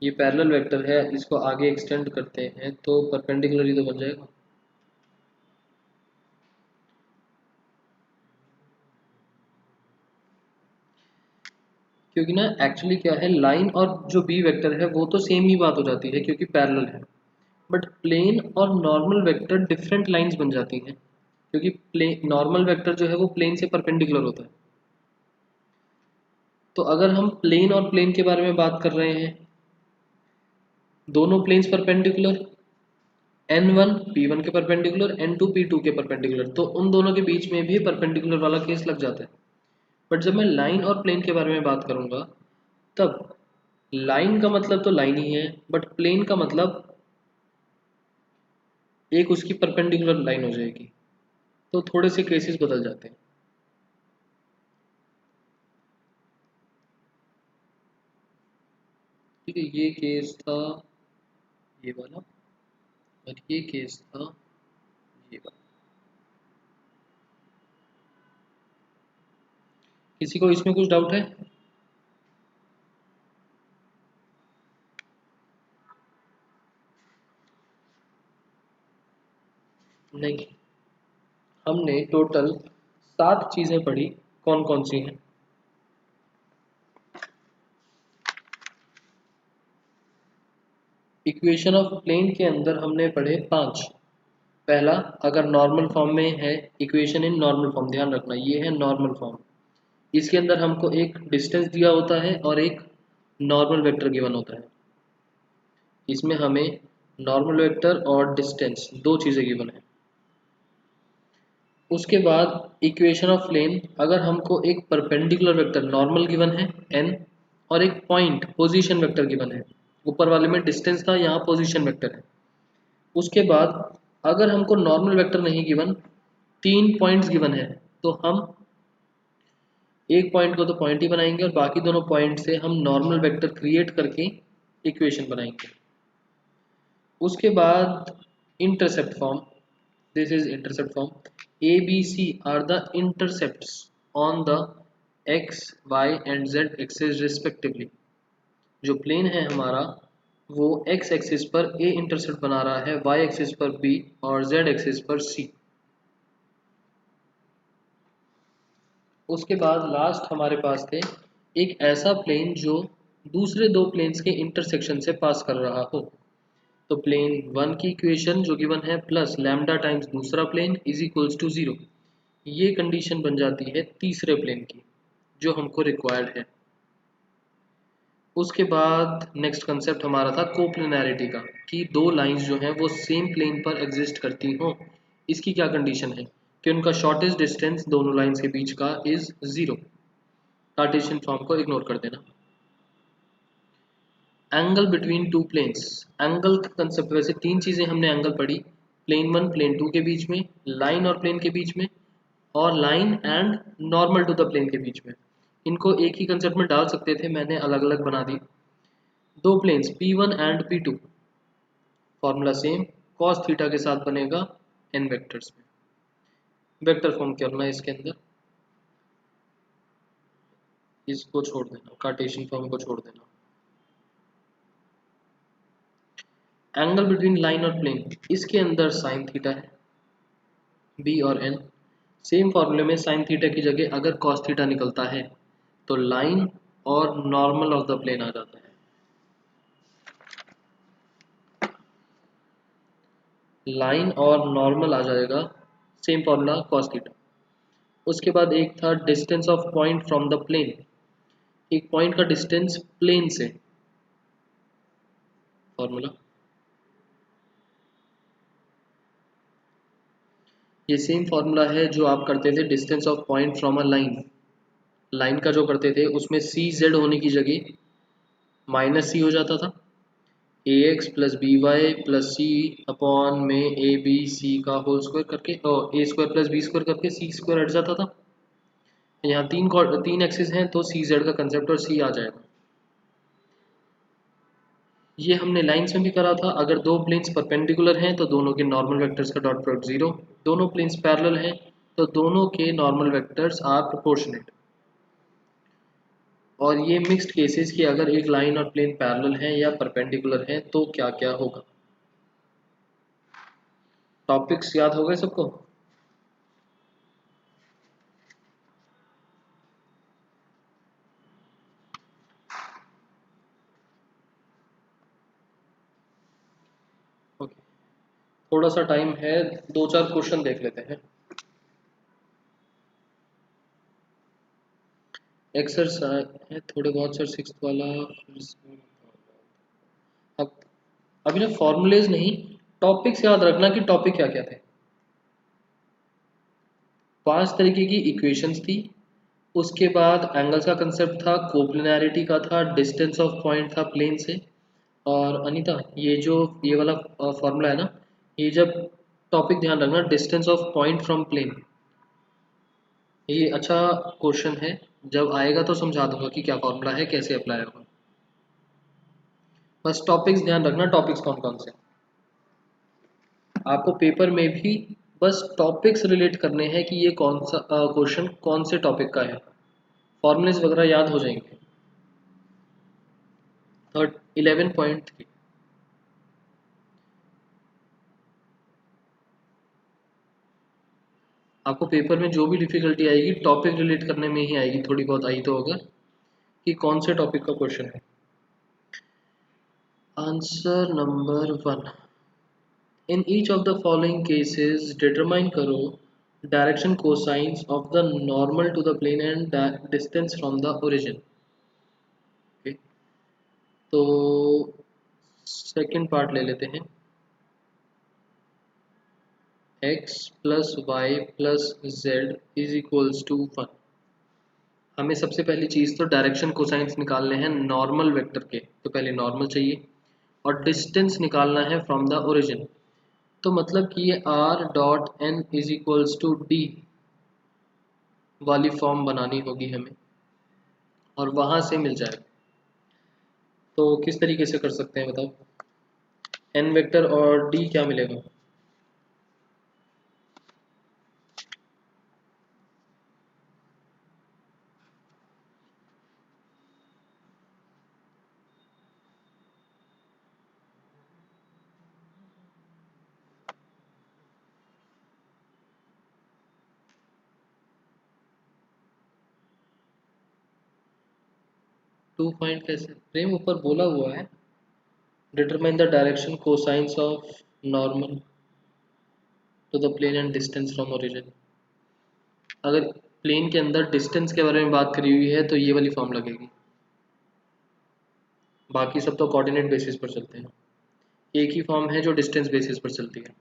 ये पैरेलल वेक्टर है, इसको आगे एक्सटेंड करते हैं तो परपेंडिकुलर ही तो बन जाएगा। क्योंकि ना एक्चुअली क्या है, लाइन और जो बी वेक्टर है वो तो सेम ही बात हो जाती है क्योंकि पैरेलल है, बट प्लेन और नॉर्मल वेक्टर डिफरेंट लाइंस बन जाती हैं क्योंकि प्लेन, नॉर्मल वेक्टर जो है वो प्लेन से परपेंडिकुलर होता है। तो अगर हम प्लेन और प्लेन के बारे में बात कर रहे हैं, दोनों प्लेन्स परपेंडिकुलर, n1 p1 के परपेंडिकुलर, n2 p2 के परपेंडिकुलर, तो उन दोनों के बीच में भी परपेंडिकुलर वाला केस लग जाता है। बट जब मैं लाइन और प्लेन के बारे में बात करूंगा, तब लाइन का मतलब तो लाइन ही है, बट प्लेन का मतलब एक उसकी परपेंडिकुलर लाइन हो जाएगी, तो थोड़े से केसेस बदल जाते हैं। ठीक है, ये केस था ये वाला, और ये केस था ये वाला। किसी को इसमें कुछ डाउट है? नहीं। हमने टोटल 7 चीजें पढ़ी, कौन कौन सी हैं? इक्वेशन ऑफ प्लेन के अंदर हमने पढ़े 5। पहला, अगर नॉर्मल फॉर्म में है, इक्वेशन इन नॉर्मल फॉर्म, ध्यान रखना ये है नॉर्मल फॉर्म। इसके अंदर हमको एक डिस्टेंस दिया होता है और एक नॉर्मल वेक्टर गिवन होता है। इसमें हमें नॉर्मल वेक्टर और डिस्टेंस दो चीज़ें गिवन है। उसके बाद इक्वेशन ऑफ प्लेन, अगर हमको एक परपेंडिकुलर वेक्टर नॉर्मल गिवन है n और एक पॉइंट पोजीशन वेक्टर गिवन है, ऊपर वाले में डिस्टेंस था, यहाँ पोजीशन वेक्टर है। उसके बाद अगर हमको नॉर्मल वेक्टर नहीं गिवन, 3 पॉइंट्स गिवन है, तो हम एक पॉइंट को तो पॉइंट ही बनाएंगे और बाकी दोनों पॉइंट से हम नॉर्मल वेक्टर क्रिएट करके इक्वेशन बनाएंगे। उसके बाद intercept form, this is intercept form, a b c are the intercepts on the x y and z axis respectively. जो प्लेन है हमारा वो एक्स एक्सिस पर ए इंटरसेप्ट बना रहा है, वाई एक्सिस पर बी और जेड एक्सिस पर सी। उसके बाद लास्ट हमारे पास थे एक ऐसा प्लेन जो दूसरे दो प्लेन्स के इंटरसेक्शन से पास कर रहा हो। तो प्लेन वन की इक्वेशन जो गिवन है प्लस लैम्डा टाइम्स दूसरा प्लेन इज इक्वल्स टू 0, ये कंडीशन बन जाती है तीसरे प्लेन की जो हमको रिक्वायर्ड है। उसके बाद नेक्स्ट कंसेप्ट हमारा था कोप्लेनैरिटी का, कि दो लाइंस जो हैं वो सेम प्लेन पर एग्जिस्ट करती हों। इसकी क्या कंडीशन है कि उनका शॉर्टेस्ट डिस्टेंस दोनों लाइंस के बीच का इज 0। कार्टेशियन फॉर्म को इग्नोर कर देना। Angle between two planes, angle का कंसेप्ट, वैसे तीन चीज़ें हमने एंगल पढ़ी, प्लेन वन प्लेन टू के बीच में, लाइन और प्लेन के बीच में, और line and normal to the plane के बीच में। इनको एक ही कंसेप्ट में डाल सकते थे, मैंने अलग अलग बना दी। दो planes P1 and P2, formula same, cos theta के साथ बनेगा n वेक्टर्स में। वेक्टर फॉर्म करना है इसके अंदर, इसको छोड़ देना, कार्टेशियन फॉर्म को छोड़ देना। एंगल बिटवीन लाइन और प्लेन, इसके अंदर साइन थीटा है, b और n। सेम फॉर्मूले में साइन थीटा की जगह अगर cos थीटा निकलता है तो लाइन और नॉर्मल ऑफ द प्लेन आ जाता है। लाइन और नॉर्मल आ जाएगा, सेम फॉर्मूला cos थीटा। उसके बाद एक था distance of point from the plane, एक पॉइंट का डिस्टेंस प्लेन से, फॉर्मूला ये सेम फॉर्मूला है जो आप करते थे distance of point from a line. Line का जो करते थे उसमें सी जेड होने की जगह माइनस सी हो जाता था, a x plus b y plus c upon में ए बी सी का होल स्क्वायर करके, और a square plus b square करके सी स्क्वायर हट जाता था। यहाँ तीन एक्सिस हैं तो सी जेड का कंसेप्ट और सी आ जाएगा। ये हमने लाइंस में भी करा था, अगर दो प्लेन्स परपेंडिकुलर हैं तो दोनों के नॉर्मल वेक्टर्स का डॉट प्रोडक्ट 0, दोनों प्लेन्स पैरेलल हैं तो दोनों के नॉर्मल वेक्टर्स आर प्रोपोर्शनेट। और ये मिक्स्ड केसेस कि अगर एक लाइन और प्लेन पैरेलल हैं या परपेंडिकुलर हैं तो क्या क्या होगा। टॉपिक्स याद हो गए सबको? ओके, थोड़ा सा टाइम है, दो चार क्वेश्चन देख लेते हैं। एक्सरसाइज है थोड़े बहुत सर, सिक्स वाला। अब अभी ना फॉर्मूलेज नहीं, टॉपिक्स याद रखना कि टॉपिक क्या क्या थे। 5 तरीके की इक्वेशंस थी, उसके बाद एंगल्स का कंसेप्ट था, कोप्लेनैरिटी का था, डिस्टेंस ऑफ पॉइंट था प्लेन से। और अनीता ये जो ये वाला फॉर्मूला है ना, ये जब टॉपिक ध्यान रखना, distance of point from plane, ये अच्छा क्वेश्चन है, जब आएगा तो समझा दूंगा कि क्या फॉर्मूला है, कैसे अप्लाई होगा। बस टॉपिक्स ध्यान रखना, टॉपिक्स कौन कौन से आपको पेपर में भी बस टॉपिक्स रिलेट करने हैं कि ये कौन सा क्वेश्चन कौन से टॉपिक का है, फॉर्मूलेस वगैरह याद हो जाएंगे। थर्ड 11.3, आपको पेपर में जो भी डिफिकल्टी आएगी टॉपिक रिलेट करने में ही आएगी, थोड़ी बहुत आई तो होगा कि कौन से टॉपिक का क्वेश्चन है। Answer number 1, in each of the following cases determine करो direction cosines of the normal to the plane and distance from the origin. तो सेकंड पार्ट ले लेते हैं। x plus y plus z is equals to 1। हमें सबसे पहली चीज़ तो direction cosines निकालने हैं नॉर्मल वेक्टर के, तो पहले नॉर्मल चाहिए और डिस्टेंस निकालना है फ्रॉम द ओरिजिन। तो मतलब कि ये r dot n is equals to D वाली फॉर्म बनानी होगी हमें और वहाँ से मिल जाएगा। तो किस तरीके से कर सकते हैं बताओ? n वेक्टर और d क्या मिलेगा? 2 पॉइंट कैसे प्रेम ऊपर बोला हुआ है, determine the direction cosines of normal to the plane and distance from origin. अगर प्लेन के अंदर डिस्टेंस के बारे में बात करी हुई है तो ये वाली फॉर्म लगेगी, बाकी सब तो कोऑर्डिनेट बेसिस पर चलते हैं। एक ही फॉर्म है जो डिस्टेंस बेसिस पर चलती है।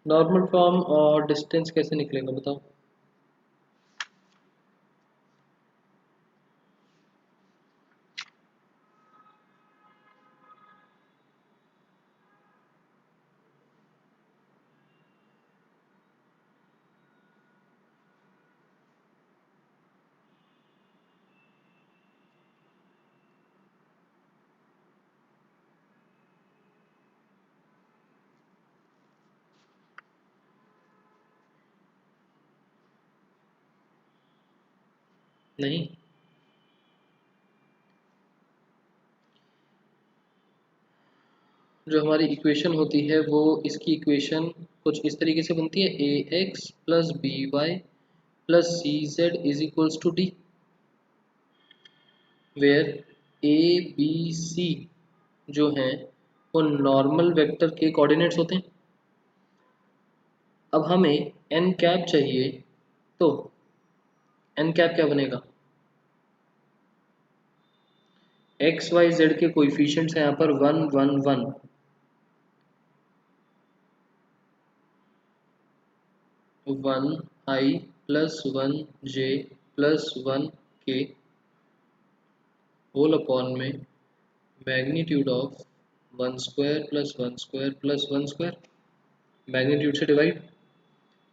नॉर्मल फॉर्म और डिस्टेंस कैसे निकलेगा बताओ? नहीं, जो हमारी इक्वेशन होती है वो इसकी इक्वेशन कुछ इस तरीके से बनती है, a x plus b y plus c z is equals to d, where a b c जो हैं वो नॉर्मल वेक्टर के कोऑर्डिनेट्स होते हैं। अब हमें एन कैप चाहिए, तो एन कैप क्या बनेगा? एक्स वाई जेड के कोइफिशिएंट्स हैं यहाँ पर 1 1 1, 1 i plus 1 j plus 1 k whole upon में magnitude of 1 square plus 1 square plus 1 square, magnitude से डिवाइड,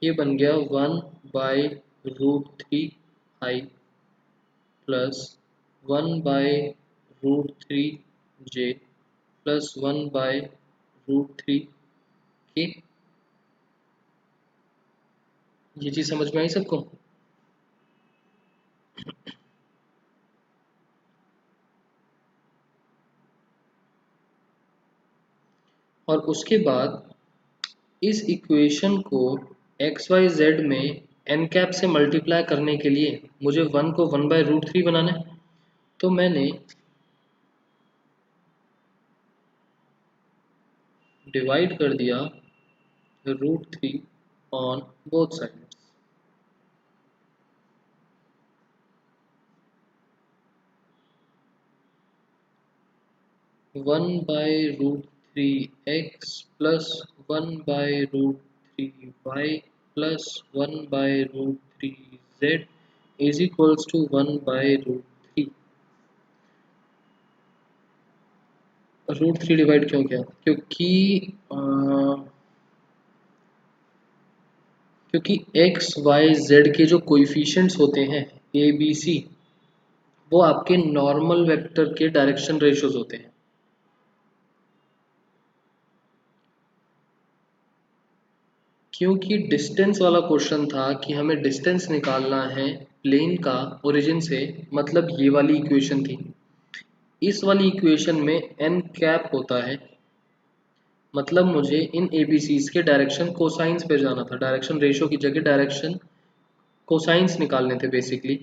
ये बन गया 1 by root 3 i plus 1 by root 3 j plus 1 by root 3 k. ये चीज़ समझ में आई सबको? और उसके बाद इस इक्वेशन को एक्स वाई जेड में एन कैप से मल्टीप्लाई करने के लिए मुझे 1 को 1 बाई रूट 3 बनाना है, तो मैंने डिवाइड कर दिया root 3 on both sides. One by root 3 X plus 1 by root 3 Y plus 1 by root 3 Z is equals to 1 by root 3 divide क्यों किया? क्योंकि एक्स वाई जेड के जो कोइफिशिएंट्स होते हैं ए बी सी, वो आपके नॉर्मल वेक्टर के डायरेक्शन रेशियोज होते हैं। क्योंकि डिस्टेंस वाला क्वेश्चन था कि हमें डिस्टेंस निकालना है प्लेन का ओरिजिन से, मतलब ये वाली इक्वेशन थी। इस वाली इक्वेशन में एन कैप होता है, मतलब मुझे इन ए बी सीज के डायरेक्शन कोसाइंस पे जाना था, डायरेक्शन रेशियो की जगह डायरेक्शन कोसाइंस निकालने थे बेसिकली।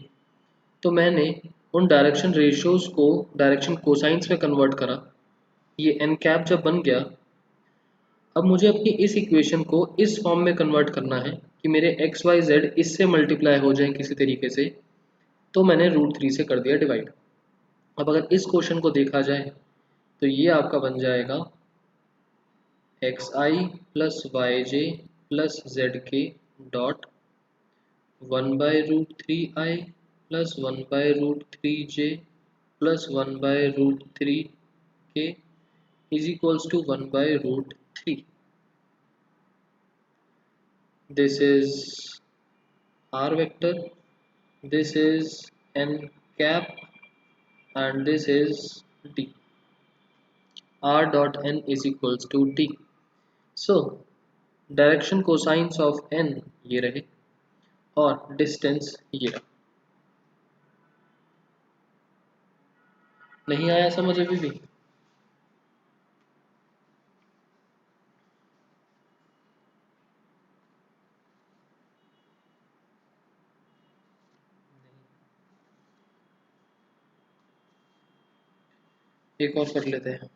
तो मैंने उन डायरेक्शन रेशियोज को डायरेक्शन कोसाइंस में कन्वर्ट करा। ये एन कैप जब बन गया अब मुझे अपनी इस इक्वेशन को इस फॉर्म में कन्वर्ट करना है कि मेरे एक्स वाई जेड इससे मल्टीप्लाई हो जाए किसी तरीके से। तो मैंने √3 से कर दिया डिवाइड। अब अगर इस क्वेश्चन को देखा जाए तो ये आपका बन जाएगा xi प्लस वाई जे प्लस जेड के dot 1/√3i plus 1/√3j plus 1/√3k is equals to 1/√3. This is r vector, this is n cap, and this is d. r dot n is equals to d. So direction cosines of n ये रहे और distance ये रहा। नहीं आया समझ अभी भी? एक और कर लेते हैं।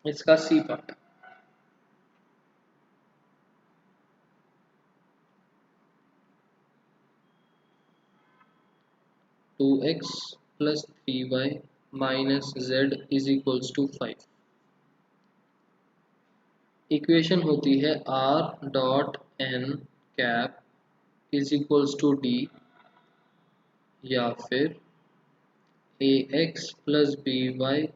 इसका c part, two x plus 3y minus z is equals to 5। Equation होती है r dot n cap is equals to d, या फिर a x plus b y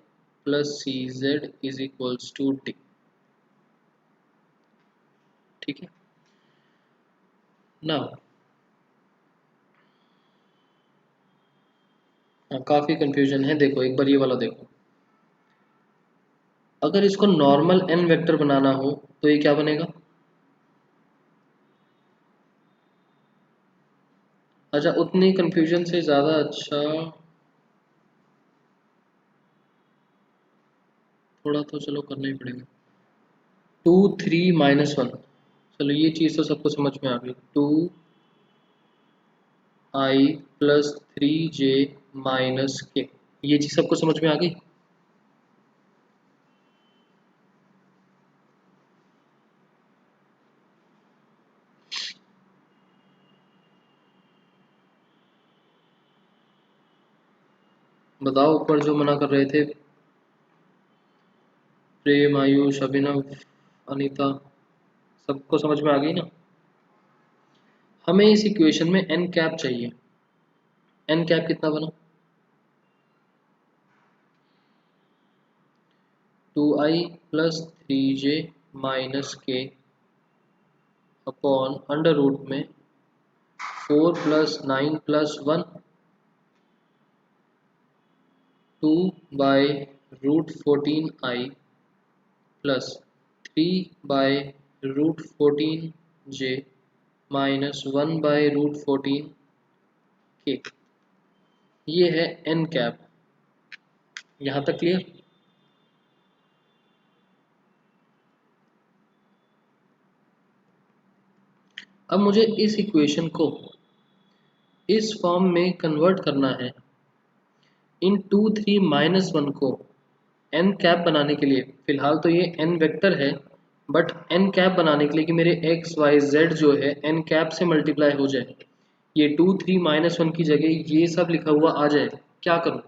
plus c z is equals to d. ठीक है ना? काफ़ी confusion है। देखो एक बार ये वाला देखो, अगर इसको नॉर्मल n वेक्टर बनाना हो तो ये क्या बनेगा? अच्छा, उतनी कंफ्यूजन से ज़्यादा अच्छा थोड़ा तो चलो करना ही पड़ेगा। 2 3 - 1, चलो ये चीज़ तो सबको समझ में आ गई। 2i प्लस 3j माइनस के, ये चीज़ सबको समझ में आ गई। बताओ ऊपर जो मना कर रहे थे, प्रेम, आयुष, अभिनव, अनीता, सबको समझ में आ गई ना? हमें इस इक्वेशन में n कैप चाहिए। n कैप कितना बना? 2i प्लस 3j माइनस के अपॉन अंडर रूट में 4 plus 9 plus 1, 2/√14i plus 3/√14j minus 1/√14k। ये है n कैप। यहाँ तक क्लियर? अब मुझे इस इक्वेशन को इस फॉर्म में कन्वर्ट करना है। इन 2 3 - 1 को n कैप बनाने के लिए, फिलहाल तो ये n वेक्टर है, बट n कैप बनाने के लिए कि मेरे x y z जो है n कैप से मल्टीप्लाई हो जाए, ये 2 3 - 1 की जगह ये सब लिखा हुआ आ जाए, क्या करूं?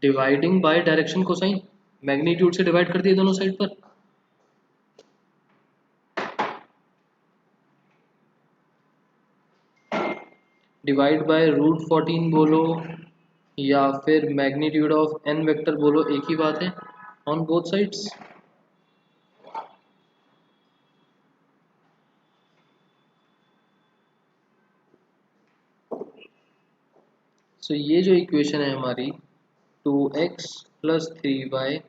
Dividing by direction cosine, magnitude से डिवाइड कर दिए दोनों साइड पर। डिवाइड बाय √14 बोलो या फिर मैग्नीट्यूड ऑफ n वेक्टर बोलो, एक ही बात है ऑन बोथ साइड्स। सो ये जो इक्वेशन है हमारी 2x plus 3y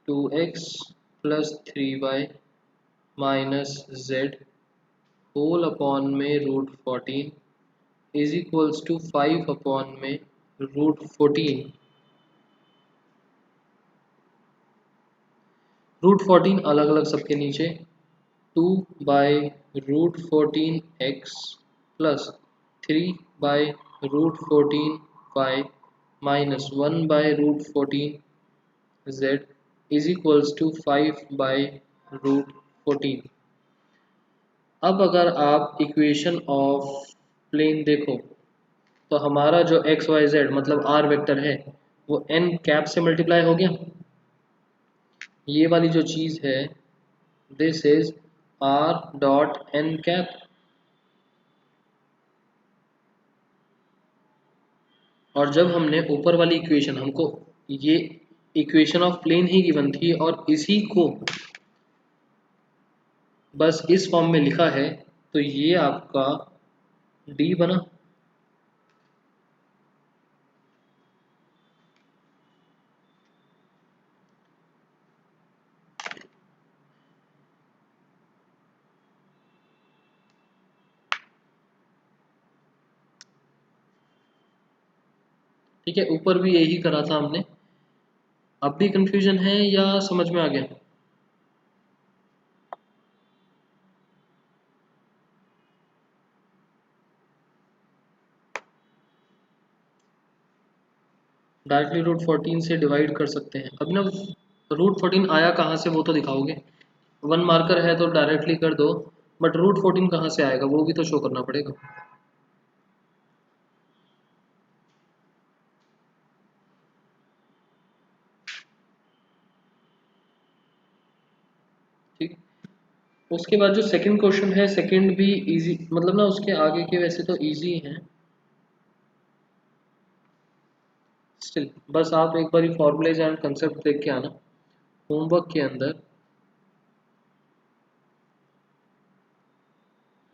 2x plus 3y minus z whole upon में √14 इज इक्वल्स टू 5 अपॉन में √14 √14 अलग अलग सबके नीचे 2/√14 x plus 3/√14 y minus 1/√14 z is equals to 5/√14। अब अगर आप इक्वेशन ऑफ प्लेन देखो तो हमारा जो एक्स वाई जेड मतलब आर वेक्टर है वो एन कैप से मल्टीप्लाई हो गया। ये वाली जो चीज़ है this is R dot N cap, और जब हमने ऊपर वाली इक्वेशन, हमको ये इक्वेशन ऑफ प्लेन ही गिवन थी और इसी को बस इस फॉर्म में लिखा है, तो ये आपका डी बना। ठीक है, ऊपर भी यही करा था हमने। अब भी कंफ्यूजन है या समझ में आ गया? डायरेक्टली √14 से डिवाइड कर सकते हैं। अब ना √14 आया कहाँ से वो तो दिखाओगे, वन मार्कर है तो डायरेक्टली कर दो, बट √14 कहाँ से आएगा वो भी तो शो करना पड़ेगा। ठीक, उसके बाद जो सेकंड क्वेश्चन है, सेकंड भी इजी, मतलब ना उसके आगे के वैसे तो इजी हैं स्टिल, बस आप एक बार फॉर्मूलेज एंड कंसेप्ट देख के आना होमवर्क के अंदर।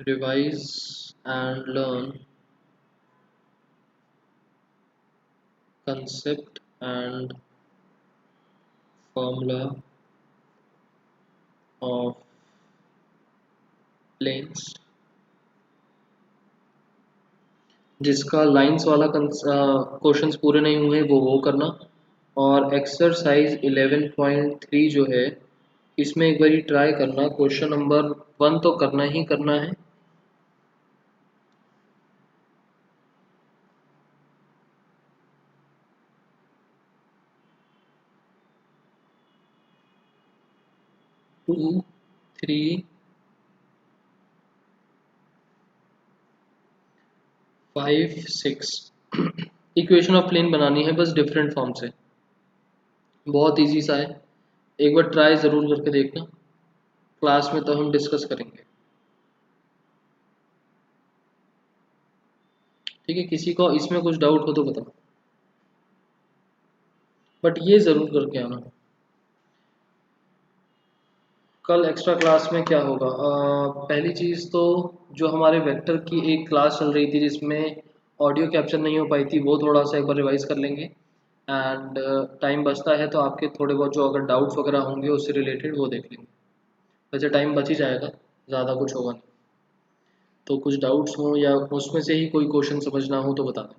Revise and learn concept and formula of planes, जिसका लाइंस वाला क्वेश्चंस पूरे नहीं हुए वो करना। और एक्सरसाइज 11.3 जो है इसमें एक बारी ट्राई करना, क्वेश्चन नंबर 1 तो करना ही करना है। टू, 3, 5, 6 इक्वेशन ऑफ प्लेन बनानी है बस डिफरेंट फॉर्म से। बहुत इजी सा है, एक बार ट्राई ज़रूर करके देखना, क्लास में तो हम डिस्कस करेंगे। ठीक है, किसी को इसमें कुछ डाउट हो तो बताओ, बट ये ज़रूर करके आना। कल एक्स्ट्रा क्लास में क्या होगा? पहली चीज़ तो जो हमारे वेक्टर की एक क्लास चल रही थी जिसमें ऑडियो कैप्चर नहीं हो पाई थी, वो थोड़ा सा एक बार रिवाइज कर लेंगे। एंड टाइम बचता है तो आपके थोड़े बहुत जो अगर डाउट्स वगैरह होंगे उससे रिलेटेड वो देख लेंगे। वैसे टाइम बच ही जाएगा, ज़्यादा कुछ होगा नहीं। तो कुछ डाउट्स हो या उसमें से ही कोई क्वेश्चन समझना हो तो बता दें।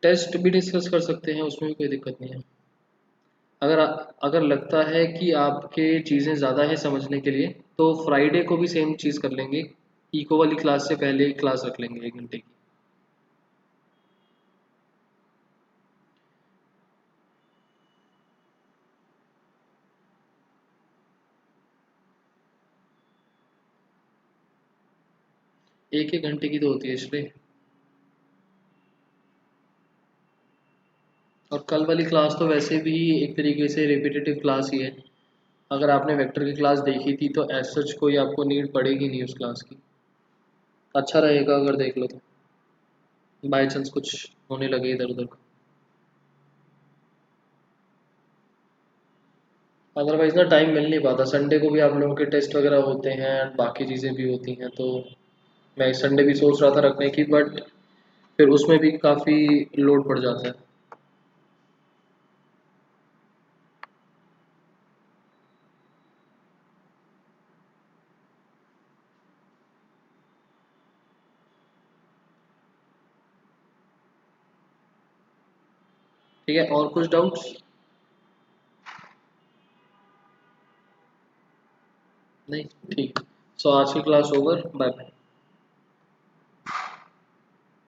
टेस्ट भी डिस्कस कर सकते हैं, उसमें भी कोई दिक्कत नहीं है। अगर अगर लगता है कि आपके चीज़ें ज़्यादा है समझने के लिए तो फ्राइडे को भी सेम चीज़ कर लेंगे, इको वाली क्लास से पहले एक क्लास रख लेंगे 1 घंटे की। एक 1 घंटे की तो होती है इसलिए। और कल वाली क्लास तो वैसे भी एक तरीके से रिपीटेटिव क्लास ही है। अगर आपने वेक्टर की क्लास देखी थी तो एज सच कोई आपको नीड पड़ेगी नहीं उस क्लास की। अच्छा रहेगा अगर देख लो तो, बाई चांस कुछ होने लगे इधर उधर का। अदरवाइज ना टाइम मिल नहीं पाता, संडे को भी आप लोगों के टेस्ट वगैरह होते हैं एंड बाकी चीज़ें भी होती हैं, तो मैं संडे भी सोच रहा था रखने की, बट फिर उसमें भी काफ़ी लोड पड़ जाता है। ठीक है, और कुछ डाउट्स? नहीं, ठीक। सो आज की क्लास ओवर, बाय बाय।